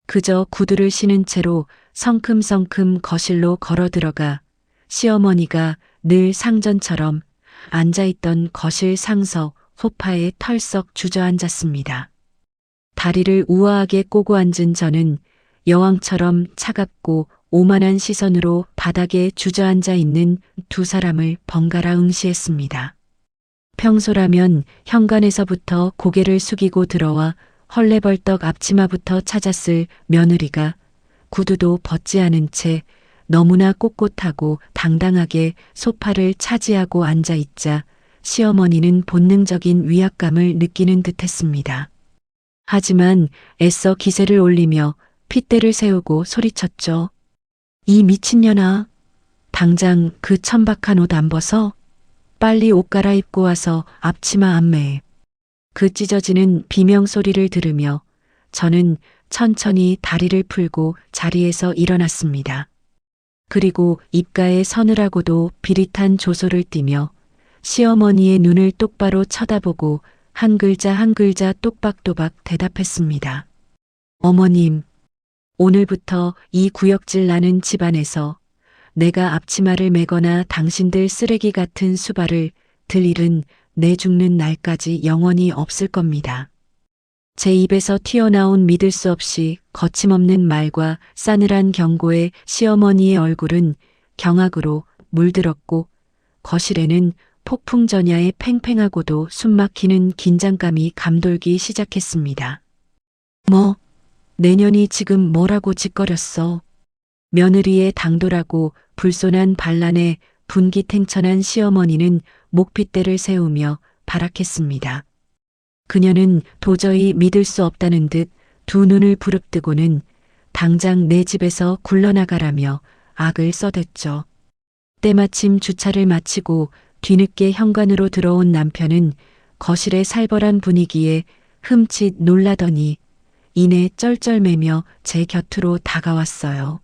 그저 구두를 신은 채로 성큼성큼 거실로 걸어 들어가 시어머니가 늘 상전처럼 앉아있던 거실 상석 소파에 털썩 주저앉았습니다. 다리를 우아하게 꼬고 앉은 저는 여왕처럼 차갑고 오만한 시선으로 바닥에 주저앉아 있는 두 사람을 번갈아 응시했습니다. 평소라면 현관에서부터 고개를 숙이고 들어와 헐레벌떡 앞치마부터 찾았을 며느리가 구두도 벗지 않은 채 너무나 꼿꼿하고 당당하게 소파를 차지하고 앉아 있자 시어머니는 본능적인 위압감을 느끼는 듯했습니다. 하지만 애써 기세를 올리며 핏대를 세우고 소리쳤죠. 이 미친년아, 당장 그 천박한 옷 안 벗어? 빨리 옷 갈아입고 와서 앞치마 안 매. 그 찢어지는 비명소리를 들으며 저는 천천히 다리를 풀고 자리에서 일어났습니다. 그리고 입가에 서늘하고도 비릿한 조소를 띠며 시어머니의 눈을 똑바로 쳐다보고 한 글자 한 글자 똑박또박 대답했습니다. 어머님, 오늘부터 이 구역질 나는 집안에서 내가 앞치마를 매거나 당신들 쓰레기 같은 수발을 들 일은 내 죽는 날까지 영원히 없을 겁니다. 제 입에서 튀어나온 믿을 수 없이 거침없는 말과 싸늘한 경고에 시어머니의 얼굴은 경악으로 물들었고 거실에는 폭풍전야의 팽팽하고도 숨막히는 긴장감이 감돌기 시작했습니다. 뭐, 내년이 지금 뭐라고 짓거렸어. 며느리의 당돌하고 불손한 반란에 분기탱천한 시어머니는 목핏대를 세우며 발악했습니다. 그녀는 도저히 믿을 수 없다는 듯 두 눈을 부릅뜨고는 당장 내 집에서 굴러나가라며 악을 써댔죠. 때마침 주차를 마치고 뒤늦게 현관으로 들어온 남편은 거실의 살벌한 분위기에 흠칫 놀라더니 이내 쩔쩔매며 제 곁으로 다가왔어요.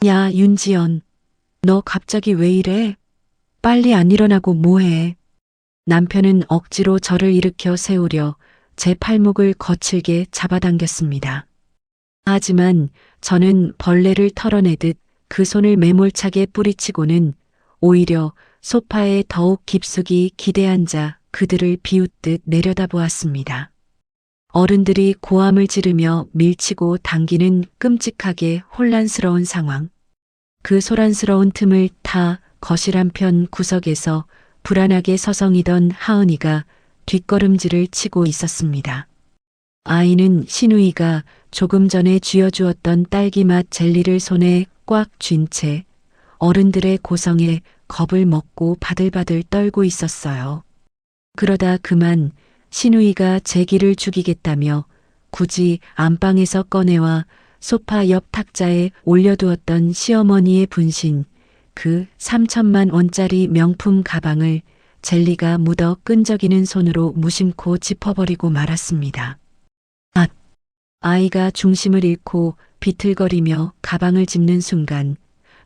야, 윤지연, 너 갑자기 왜 이래? 빨리 안 일어나고 뭐해? 남편은 억지로 저를 일으켜 세우려 제 팔목을 거칠게 잡아당겼습니다. 하지만 저는 벌레를 털어내듯 그 손을 매몰차게 뿌리치고는 오히려 소파에 더욱 깊숙이 기대앉아 그들을 비웃듯 내려다보았습니다. 어른들이 고함을 지르며 밀치고 당기는 끔찍하게 혼란스러운 상황. 그 소란스러운 틈을 타 거실 한편 구석에서 불안하게 서성이던 하은이가 뒷걸음질을 치고 있었습니다. 아이는 신우이가 조금 전에 쥐어주었던 딸기맛 젤리를 손에 꽉 쥔 채 어른들의 고성에 겁을 먹고 바들바들 떨고 있었어요. 그러다 그만 신우이가 제 기를 죽이겠다며 굳이 안방에서 꺼내와 소파 옆 탁자에 올려두었던 시어머니의 분신, 그 3천만 원짜리 명품 가방을 젤리가 묻어 끈적이는 손으로 무심코 짚어버리고 말았습니다. 아이가 중심을 잃고 비틀거리며 가방을 짚는 순간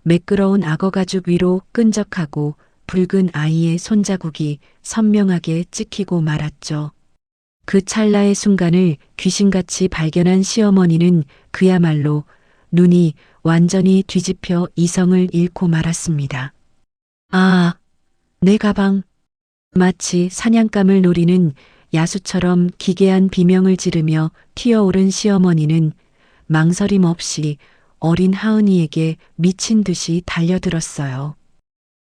매끄러운 악어 가죽 위로 끈적하고 붉은 아이의 손자국이 선명하게 찍히고 말았죠. 그 찰나의 순간을 귀신같이 발견한 시어머니는 그야말로 눈이 완전히 뒤집혀 이성을 잃고 말았습니다. 아, 내 가방. 마치 사냥감을 노리는 야수처럼 기괴한 비명을 지르며 튀어오른 시어머니는 망설임 없이 어린 하은이에게 미친 듯이 달려들었어요.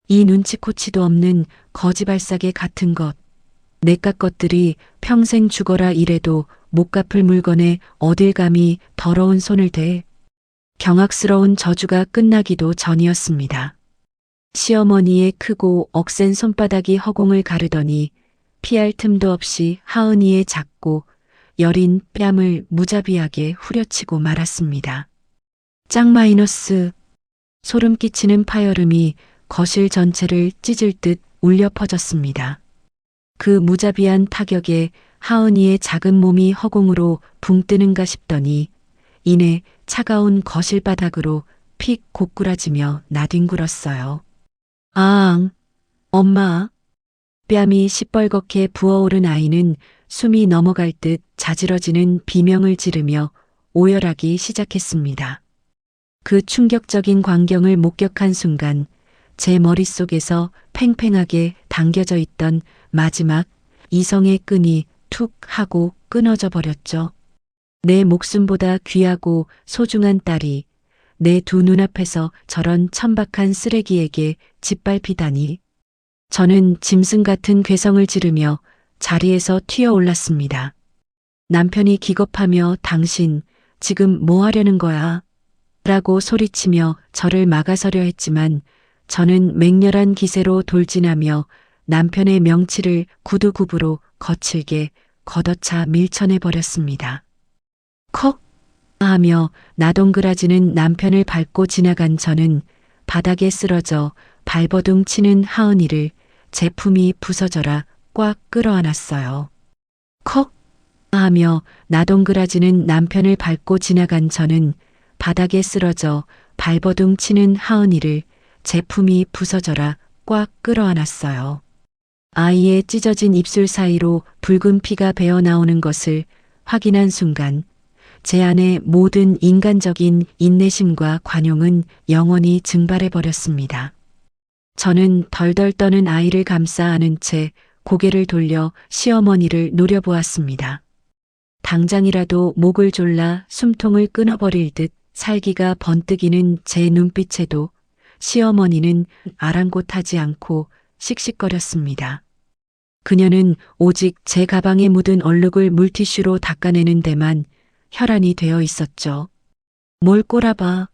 이 눈치코치도 없는 거지발사계 같은 것. 내깟 것들이 평생 죽어라 이래도 못 갚을 물건에 어딜 감히 더러운 손을 대. 경악스러운 저주가 끝나기도 전이었습니다. 시어머니의 크고 억센 손바닥이 허공을 가르더니 피할 틈도 없이 하은이의 작고 여린 뺨을 무자비하게 후려치고 말았습니다. 짱 마이너스. 소름 끼치는 파열음이 거실 전체를 찢을 듯 울려 퍼졌습니다. 그 무자비한 타격에 하은이의 작은 몸이 허공으로 붕 뜨는가 싶더니 이내 차가운 거실 바닥으로 픽 고꾸라지며 나뒹굴었어요. 아앙, 엄마. 뺨이 시뻘겋게 부어오른 아이는 숨이 넘어갈 듯 자지러지는 비명을 지르며 오열하기 시작했습니다. 그 충격적인 광경을 목격한 순간 제 머릿속에서 팽팽하게 당겨져 있던 마지막 이성의 끈이 툭 하고 끊어져 버렸죠. 내 목숨보다 귀하고 소중한 딸이 내 두 눈앞에서 저런 천박한 쓰레기에게 짓밟히다니. 저는 짐승 같은 괴성을 지르며 자리에서 튀어 올랐습니다. 남편이 기겁하며 당신 지금 뭐 하려는 거야? 라고 소리치며 저를 막아서려 했지만 저는 맹렬한 기세로 돌진하며 남편의 명치를 구두굽으로 거칠게 걷어차 밀쳐내버렸습니다. 컥! 하며 나동그라지는 남편을 밟고 지나간 저는 바닥에 쓰러져 발버둥 치는 하은이를 제품이 부서져라 꽉 끌어안았어요. 컥! 하며 나동그라지는 남편을 밟고 지나간 저는 바닥에 쓰러져 발버둥 치는 하은이를 제품이 부서져라 꽉 끌어안았어요. 아이의 찢어진 입술 사이로 붉은 피가 배어나오는 것을 확인한 순간 제 안의 모든 인간적인 인내심과 관용은 영원히 증발해버렸습니다. 저는 덜덜 떠는 아이를 감싸 안은 채 고개를 돌려 시어머니를 노려보았습니다. 당장이라도 목을 졸라 숨통을 끊어버릴 듯 살기가 번뜩이는 제 눈빛에도 시어머니는 아랑곳하지 않고 씩씩거렸습니다. 그녀는 오직 제 가방에 묻은 얼룩을 물티슈로 닦아내는 데만 혈안이 되어 있었죠. 뭘 꼬라봐.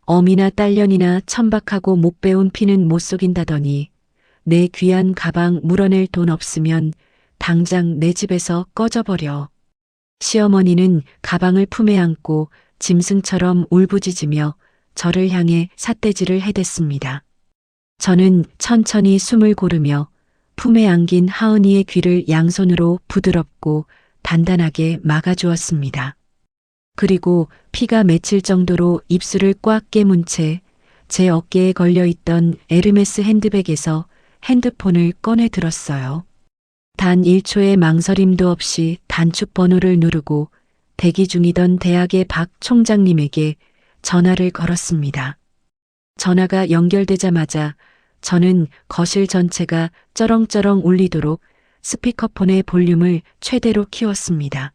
어미나 딸년이나 천박하고 못 배운 피는 못 속인다더니 내 귀한 가방 물어낼 돈 없으면 당장 내 집에서 꺼져버려. 시어머니는 가방을 품에 안고 짐승처럼 울부짖으며 저를 향해 삿대질을 해댔습니다. 저는 천천히 숨을 고르며 품에 안긴 하은이의 귀를 양손으로 부드럽고 단단하게 막아주었습니다. 그리고 피가 맺힐 정도로 입술을 꽉 깨문 채 제 어깨에 걸려있던 에르메스 핸드백에서 핸드폰을 꺼내 들었어요. 단 1초의 망설임도 없이 단축 번호를 누르고 대기 중이던 대학의 박 총장님에게 전화를 걸었습니다. 전화가 연결되자마자 저는 거실 전체가 쩌렁쩌렁 울리도록 스피커폰의 볼륨을 최대로 키웠습니다.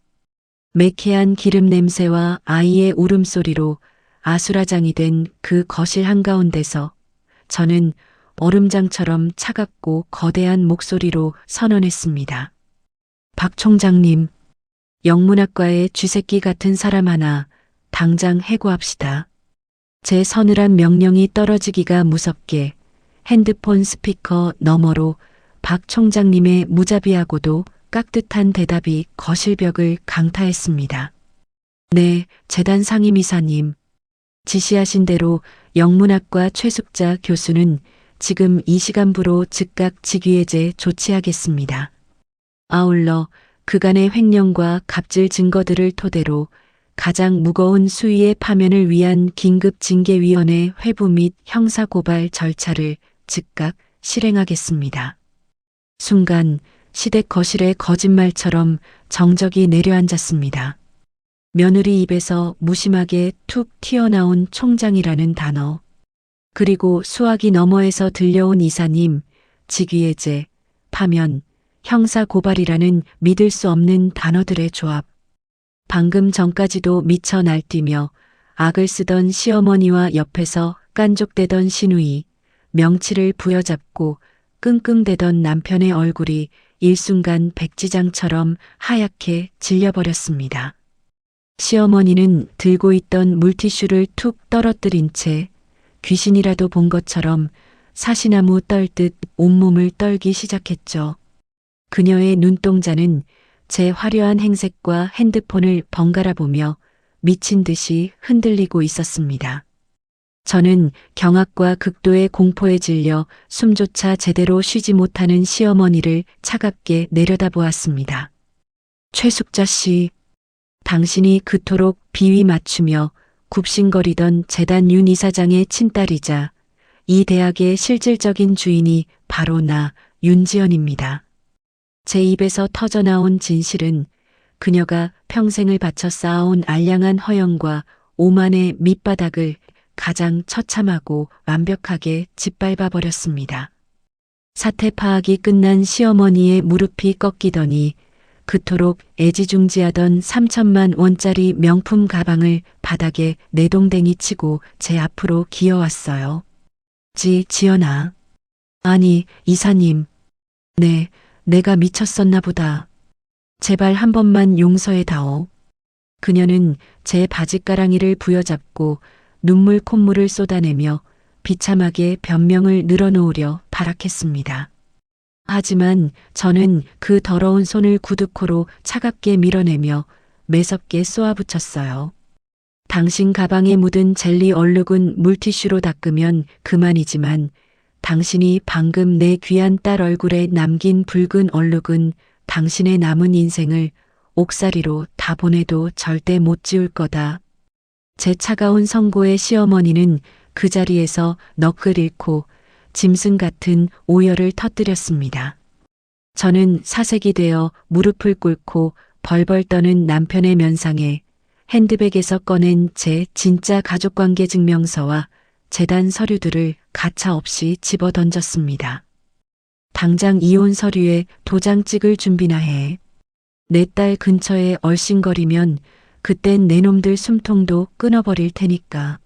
매캐한 기름 냄새와 아이의 울음소리로 아수라장이 된 그 거실 한가운데서 저는 얼음장처럼 차갑고 거대한 목소리로 선언했습니다. 박 총장님, 영문학과의 쥐새끼 같은 사람 하나 당장 해고합시다. 제 서늘한 명령이 떨어지기가 무섭게 핸드폰 스피커 너머로 박 총장님의 무자비하고도 깍듯한 대답이 거실벽을 강타했습니다. 네, 재단 상임이사님. 지시하신 대로 영문학과 최숙자 교수는 지금 이 시간부로 즉각 직위해제 조치하겠습니다. 아울러 그간의 횡령과 갑질 증거들을 토대로 가장 무거운 수위의 파면을 위한 긴급징계위원회 회부 및 형사고발 절차를 즉각 실행하겠습니다. 순간 시댁 거실에 거짓말처럼 정적이 내려앉았습니다. 며느리 입에서 무심하게 툭 튀어나온 총장이라는 단어. 그리고 수화기 너머에서 들려온 이사님, 직위해제, 파면, 형사고발이라는 믿을 수 없는 단어들의 조합. 방금 전까지도 미쳐 날뛰며 악을 쓰던 시어머니와 옆에서 깐족대던 시누이, 명치를 부여잡고 끙끙대던 남편의 얼굴이 일순간 백지장처럼 하얗게 질려버렸습니다. 시어머니는 들고 있던 물티슈를 툭 떨어뜨린 채 귀신이라도 본 것처럼 사시나무 떨듯 온몸을 떨기 시작했죠. 그녀의 눈동자는 제 화려한 행색과 핸드폰을 번갈아 보며 미친 듯이 흔들리고 있었습니다. 저는 경악과 극도의 공포에 질려 숨조차 제대로 쉬지 못하는 시어머니를 차갑게 내려다보았습니다. 최숙자 씨, 당신이 그토록 비위 맞추며 굽신거리던 재단 윤 이사장의 친딸이자 이 대학의 실질적인 주인이 바로 나 윤지연입니다. 제 입에서 터져나온 진실은 그녀가 평생을 바쳐 쌓아온 알량한 허영과 오만의 밑바닥을 가장 처참하고 완벽하게 짓밟아 버렸습니다. 사태 파악이 끝난 시어머니의 무릎이 꺾이더니 그토록 애지중지하던 3천만 원짜리 명품 가방을 바닥에 내동댕이 치고 제 앞으로 기어왔어요. 지연아. 아니, 이사님. 네, 내가 미쳤었나 보다. 제발 한 번만 용서해다오. 그녀는 제 바짓가랑이를 부여잡고 눈물 콧물을 쏟아내며 비참하게 변명을 늘어놓으려 발악했습니다. 하지만 저는 그 더러운 손을 구두코로 차갑게 밀어내며 매섭게 쏘아붙였어요. 당신 가방에 묻은 젤리 얼룩은 물티슈로 닦으면 그만이지만 당신이 방금 내 귀한 딸 얼굴에 남긴 붉은 얼룩은 당신의 남은 인생을 옥살이로 다 보내도 절대 못 지울 거다. 제 차가운 선고의 시어머니는 그 자리에서 넋을 잃고 짐승 같은 오열을 터뜨렸습니다. 저는 사색이 되어 무릎을 꿇고 벌벌 떠는 남편의 면상에 핸드백에서 꺼낸 제 진짜 가족관계 증명서와 재단 서류들을 가차없이 집어 던졌습니다. 당장 이혼 서류에 도장 찍을 준비나 해. 내 딸 근처에 얼씬거리면 그땐 내 놈들 숨통도 끊어버릴 테니까.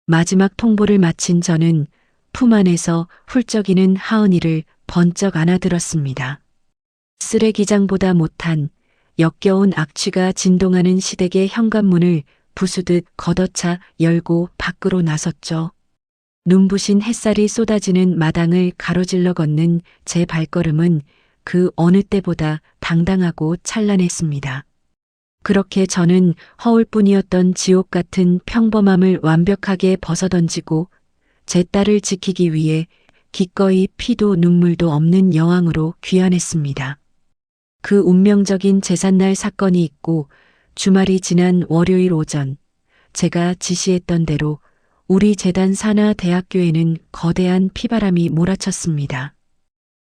마지막 통보를 마친 저는 품 안에서 훌쩍이는 하은이를 번쩍 안아들었습니다. 쓰레기장보다 못한 역겨운 악취가 진동하는 시댁의 현관문을 부수듯 걷어차 열고 밖으로 나섰죠. 눈부신 햇살이 쏟아지는 마당을 가로질러 걷는 제 발걸음은 그 어느 때보다 당당하고 찬란했습니다. 그렇게 저는 허울뿐이었던 지옥 같은 평범함을 완벽하게 벗어던지고 제 딸을 지키기 위해 기꺼이 피도 눈물도 없는 여왕으로 귀환했습니다. 그 운명적인 제삿날 사건이 있고 주말이 지난 월요일 오전 제가 지시했던 대로 우리 재단 산하 대학교에는 거대한 피바람이 몰아쳤습니다.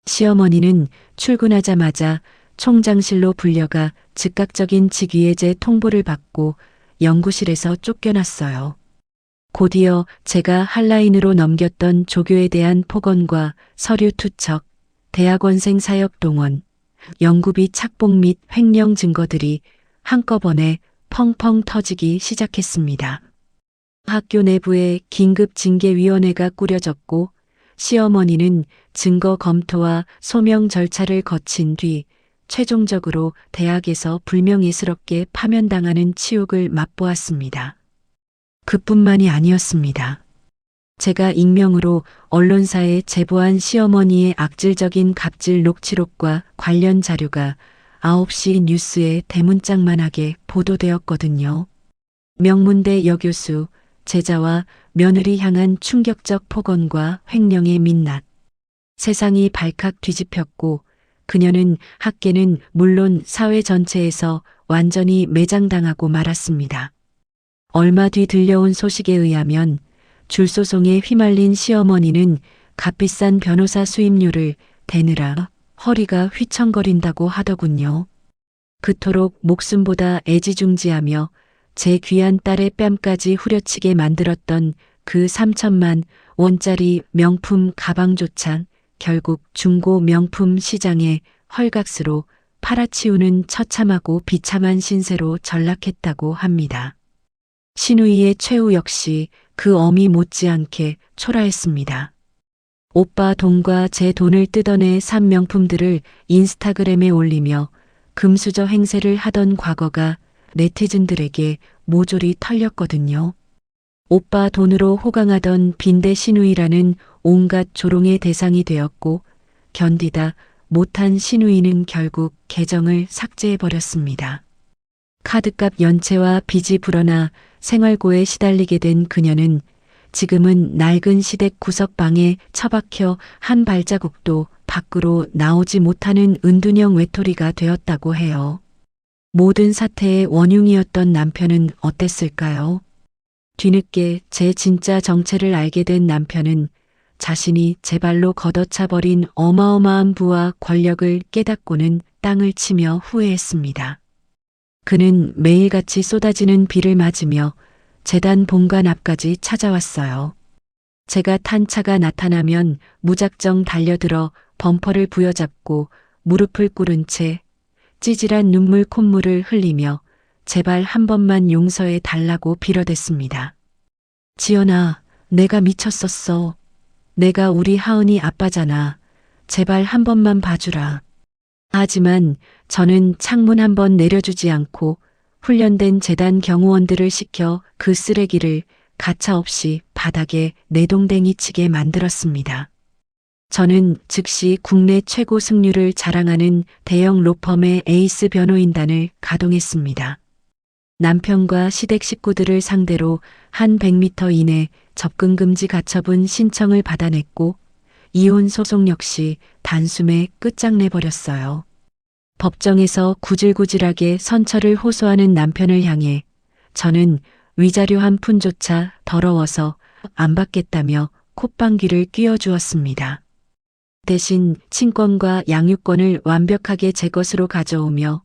시어머니는 출근하자마자 총장실로 불려가 즉각적인 직위해제 통보를 받고 연구실에서 쫓겨났어요. 곧이어 제가 한라인으로 넘겼던 조교에 대한 폭언과 서류 투척, 대학원생 사역 동원, 연구비 착복 및 횡령 증거들이 한꺼번에 펑펑 터지기 시작했습니다. 학교 내부에 긴급 징계위원회가 꾸려졌고 시어머니는 증거 검토와 소명 절차를 거친 뒤 최종적으로 대학에서 불명예스럽게 파면당하는 치욕을 맛보았습니다. 그뿐만이 아니었습니다. 제가 익명으로 언론사에 제보한 시어머니의 악질적인 갑질 녹취록과 관련 자료가 9시 뉴스에 대문짝만하게 보도되었거든요. 명문대 여교수, 제자와 며느리 향한 충격적 폭언과 횡령의 민낯. 세상이 발칵 뒤집혔고 그녀는 학계는 물론 사회 전체에서 완전히 매장당하고 말았습니다. 얼마 뒤 들려온 소식에 의하면 줄소송에 휘말린 시어머니는 값비싼 변호사 수임료를 대느라 허리가 휘청거린다고 하더군요. 그토록 목숨보다 애지중지하며 제 귀한 딸의 뺨까지 후려치게 만들었던 그 3천만 원짜리 명품 가방조차 결국 중고 명품 시장의 헐각스로 팔아치우는 처참하고 비참한 신세로 전락했다고 합니다. 신우이의 최후 역시 그 어미 못지않게 초라했습니다. 오빠 돈과 제 돈을 뜯어내 산 명품들을 인스타그램에 올리며 금수저 행세를 하던 과거가 네티즌들에게 모조리 털렸거든요. 오빠 돈으로 호강하던 빈대 신우이라는 온갖 조롱의 대상이 되었고 견디다 못한 신우이는 결국 계정을 삭제해버렸습니다. 카드값 연체와 빚이 불어나 생활고에 시달리게 된 그녀는 지금은 낡은 시댁 구석방에 처박혀 한 발자국도 밖으로 나오지 못하는 은둔형 외톨이가 되었다고 해요. 모든 사태의 원흉이었던 남편은 어땠을까요? 뒤늦게 제 진짜 정체를 알게 된 남편은 자신이 제 발로 걷어차 버린 어마어마한 부와 권력을 깨닫고는 땅을 치며 후회했습니다. 그는 매일같이 쏟아지는 비를 맞으며 재단 본관 앞까지 찾아왔어요. 제가 탄 차가 나타나면 무작정 달려들어 범퍼를 부여잡고 무릎을 꿇은 채 찌질한 눈물 콧물을 흘리며 제발 한 번만 용서해 달라고 빌어댔습니다. 지연아, 내가 미쳤었어. 내가 우리 하은이 아빠잖아. 제발 한 번만 봐주라. 하지만 저는 창문 한 번 내려주지 않고 훈련된 재단 경호원들을 시켜 그 쓰레기를 가차없이 바닥에 내동댕이 치게 만들었습니다. 저는 즉시 국내 최고 승률을 자랑하는 대형 로펌의 에이스 변호인단을 가동했습니다. 남편과 시댁 식구들을 상대로 한 100m 이내 접근 금지 가처분 신청을 받아냈고 이혼 소송 역시 단숨에 끝장내버렸어요. 법정에서 구질구질하게 선처를 호소하는 남편을 향해 저는 위자료 한 푼조차 더러워서 안 받겠다며 콧방귀를 뀌어주었습니다. 대신 친권과 양육권을 완벽하게 제 것으로 가져오며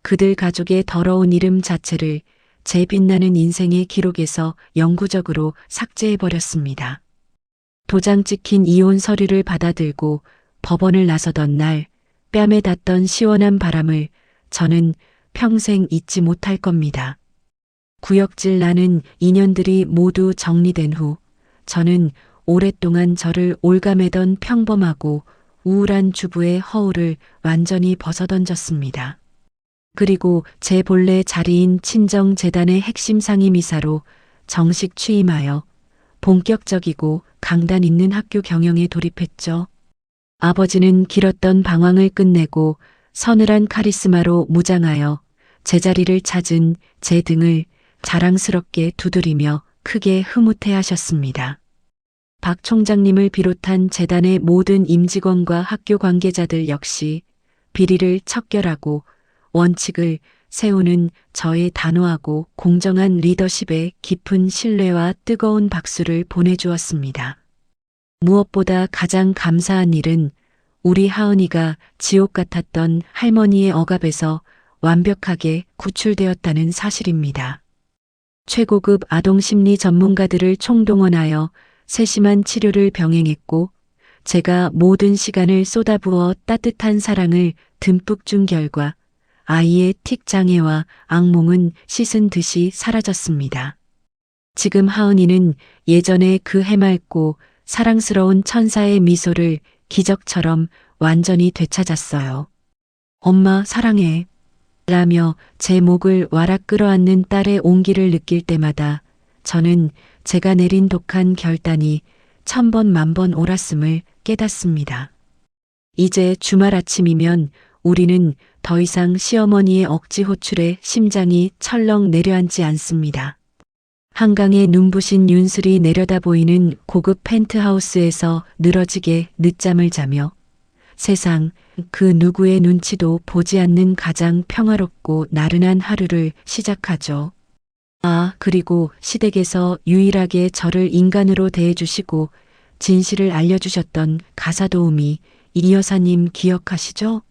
그들 가족의 더러운 이름 자체를 제 빛나는 인생의 기록에서 영구적으로 삭제해버렸습니다. 도장 찍힌 이혼 서류를 받아들고 법원을 나서던 날 뺨에 닿던 시원한 바람을 저는 평생 잊지 못할 겁니다. 구역질 나는 인연들이 모두 정리된 후 저는 오랫동안 저를 올가매던 평범하고 우울한 주부의 허울을 완전히 벗어던졌습니다. 그리고 제 본래 자리인 친정재단의 핵심 상임이사로 정식 취임하여 본격적이고 강단 있는 학교 경영에 돌입했죠. 아버지는 길었던 방황을 끝내고 서늘한 카리스마로 무장하여 제자리를 찾은 제 등을 자랑스럽게 두드리며 크게 흐뭇해하셨습니다. 박 총장님을 비롯한 재단의 모든 임직원과 학교 관계자들 역시 비리를 척결하고 원칙을 세우는 저의 단호하고 공정한 리더십에 깊은 신뢰와 뜨거운 박수를 보내주었습니다. 무엇보다 가장 감사한 일은 우리 하은이가 지옥 같았던 할머니의 억압에서 완벽하게 구출되었다는 사실입니다. 최고급 아동심리 전문가들을 총동원하여 세심한 치료를 병행했고 제가 모든 시간을 쏟아부어 따뜻한 사랑을 듬뿍 준 결과 아이의 틱 장애와 악몽은 씻은 듯이 사라졌습니다. 지금 하은이는 예전의 그 해맑고 사랑스러운 천사의 미소를 기적처럼 완전히 되찾았어요. 엄마 사랑해. 라며 제 목을 와락 끌어안는 딸의 온기를 느낄 때마다 저는 제가 내린 독한 결단이 1000번 만번 옳았음을 깨닫습니다. 이제 주말 아침이면 우리는 더 이상 시어머니의 억지 호출에 심장이 철렁 내려앉지 않습니다. 한강에 눈부신 윤슬이 내려다 보이는 고급 펜트하우스에서 늘어지게 늦잠을 자며 세상 그 누구의 눈치도 보지 않는 가장 평화롭고 나른한 하루를 시작하죠. 아, 그리고 시댁에서 유일하게 저를 인간으로 대해주시고 진실을 알려주셨던 가사도우미 이 여사님 기억하시죠?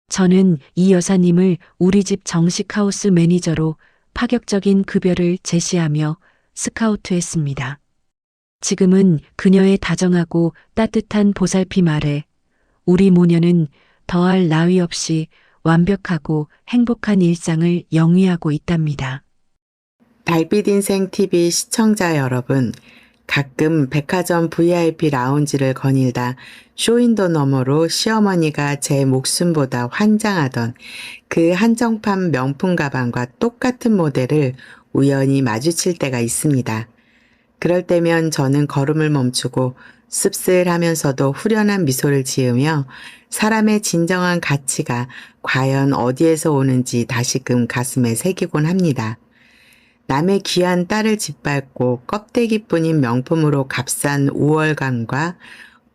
저는 이 여사님을 우리 집 정식 하우스 매니저로 파격적인 급여를 제시하며 스카우트했습니다. 지금은 그녀의 다정하고 따뜻한 보살핌 아래 우리 모녀는 더할 나위 없이 완벽하고 행복한 일상을 영위하고 있답니다. 달빛 인생 TV 시청자 여러분, 가끔 백화점 VIP 라운지를 거닐다 쇼윈도 너머로 시어머니가 제 목숨보다 환장하던 그 한정판 명품 가방과 똑같은 모델을 우연히 마주칠 때가 있습니다. 그럴 때면 저는 걸음을 멈추고 씁쓸하면서도 후련한 미소를 지으며 사람의 진정한 가치가 과연 어디에서 오는지 다시금 가슴에 새기곤 합니다. 남의 귀한 딸을 짓밟고 껍데기뿐인 명품으로 값싼 우월감과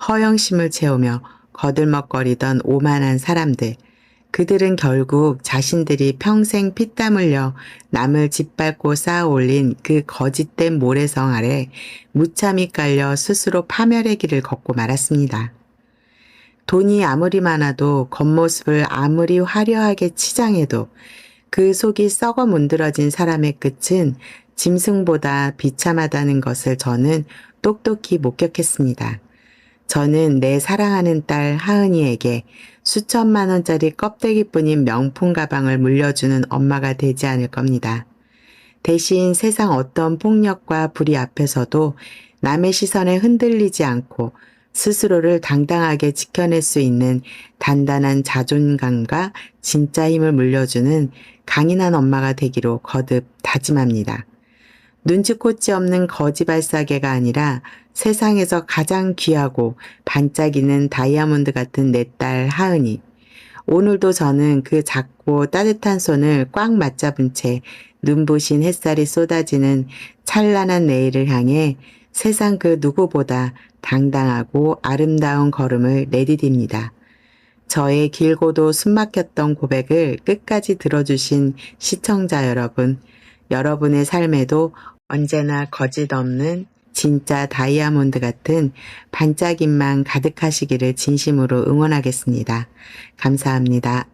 허영심을 채우며 거들먹거리던 오만한 사람들. 그들은 결국 자신들이 평생 피땀 흘려 남을 짓밟고 쌓아 올린 그 거짓된 모래성 아래 무참히 깔려 스스로 파멸의 길을 걷고 말았습니다. 돈이 아무리 많아도 겉모습을 아무리 화려하게 치장해도 그 속이 썩어 문드러진 사람의 끝은 짐승보다 비참하다는 것을 저는 똑똑히 목격했습니다. 저는 내 사랑하는 딸 하은이에게 수천만 원짜리 껍데기뿐인 명품 가방을 물려주는 엄마가 되지 않을 겁니다. 대신 세상 어떤 폭력과 불의 앞에서도 남의 시선에 흔들리지 않고 스스로를 당당하게 지켜낼 수 있는 단단한 자존감과 진짜 힘을 물려주는 강인한 엄마가 되기로 거듭 다짐합니다. 눈치코치 없는 거지발사계가 아니라 세상에서 가장 귀하고 반짝이는 다이아몬드 같은 내 딸 하은이. 오늘도 저는 그 작고 따뜻한 손을 꽉 맞잡은 채 눈부신 햇살이 쏟아지는 찬란한 내일을 향해 세상 그 누구보다 당당하고 아름다운 걸음을 내디딥니다. 저의 길고도 숨막혔던 고백을 끝까지 들어주신 시청자 여러분, 여러분의 삶에도 언제나 거짓 없는 진짜 다이아몬드 같은 반짝임만 가득하시기를 진심으로 응원하겠습니다. 감사합니다.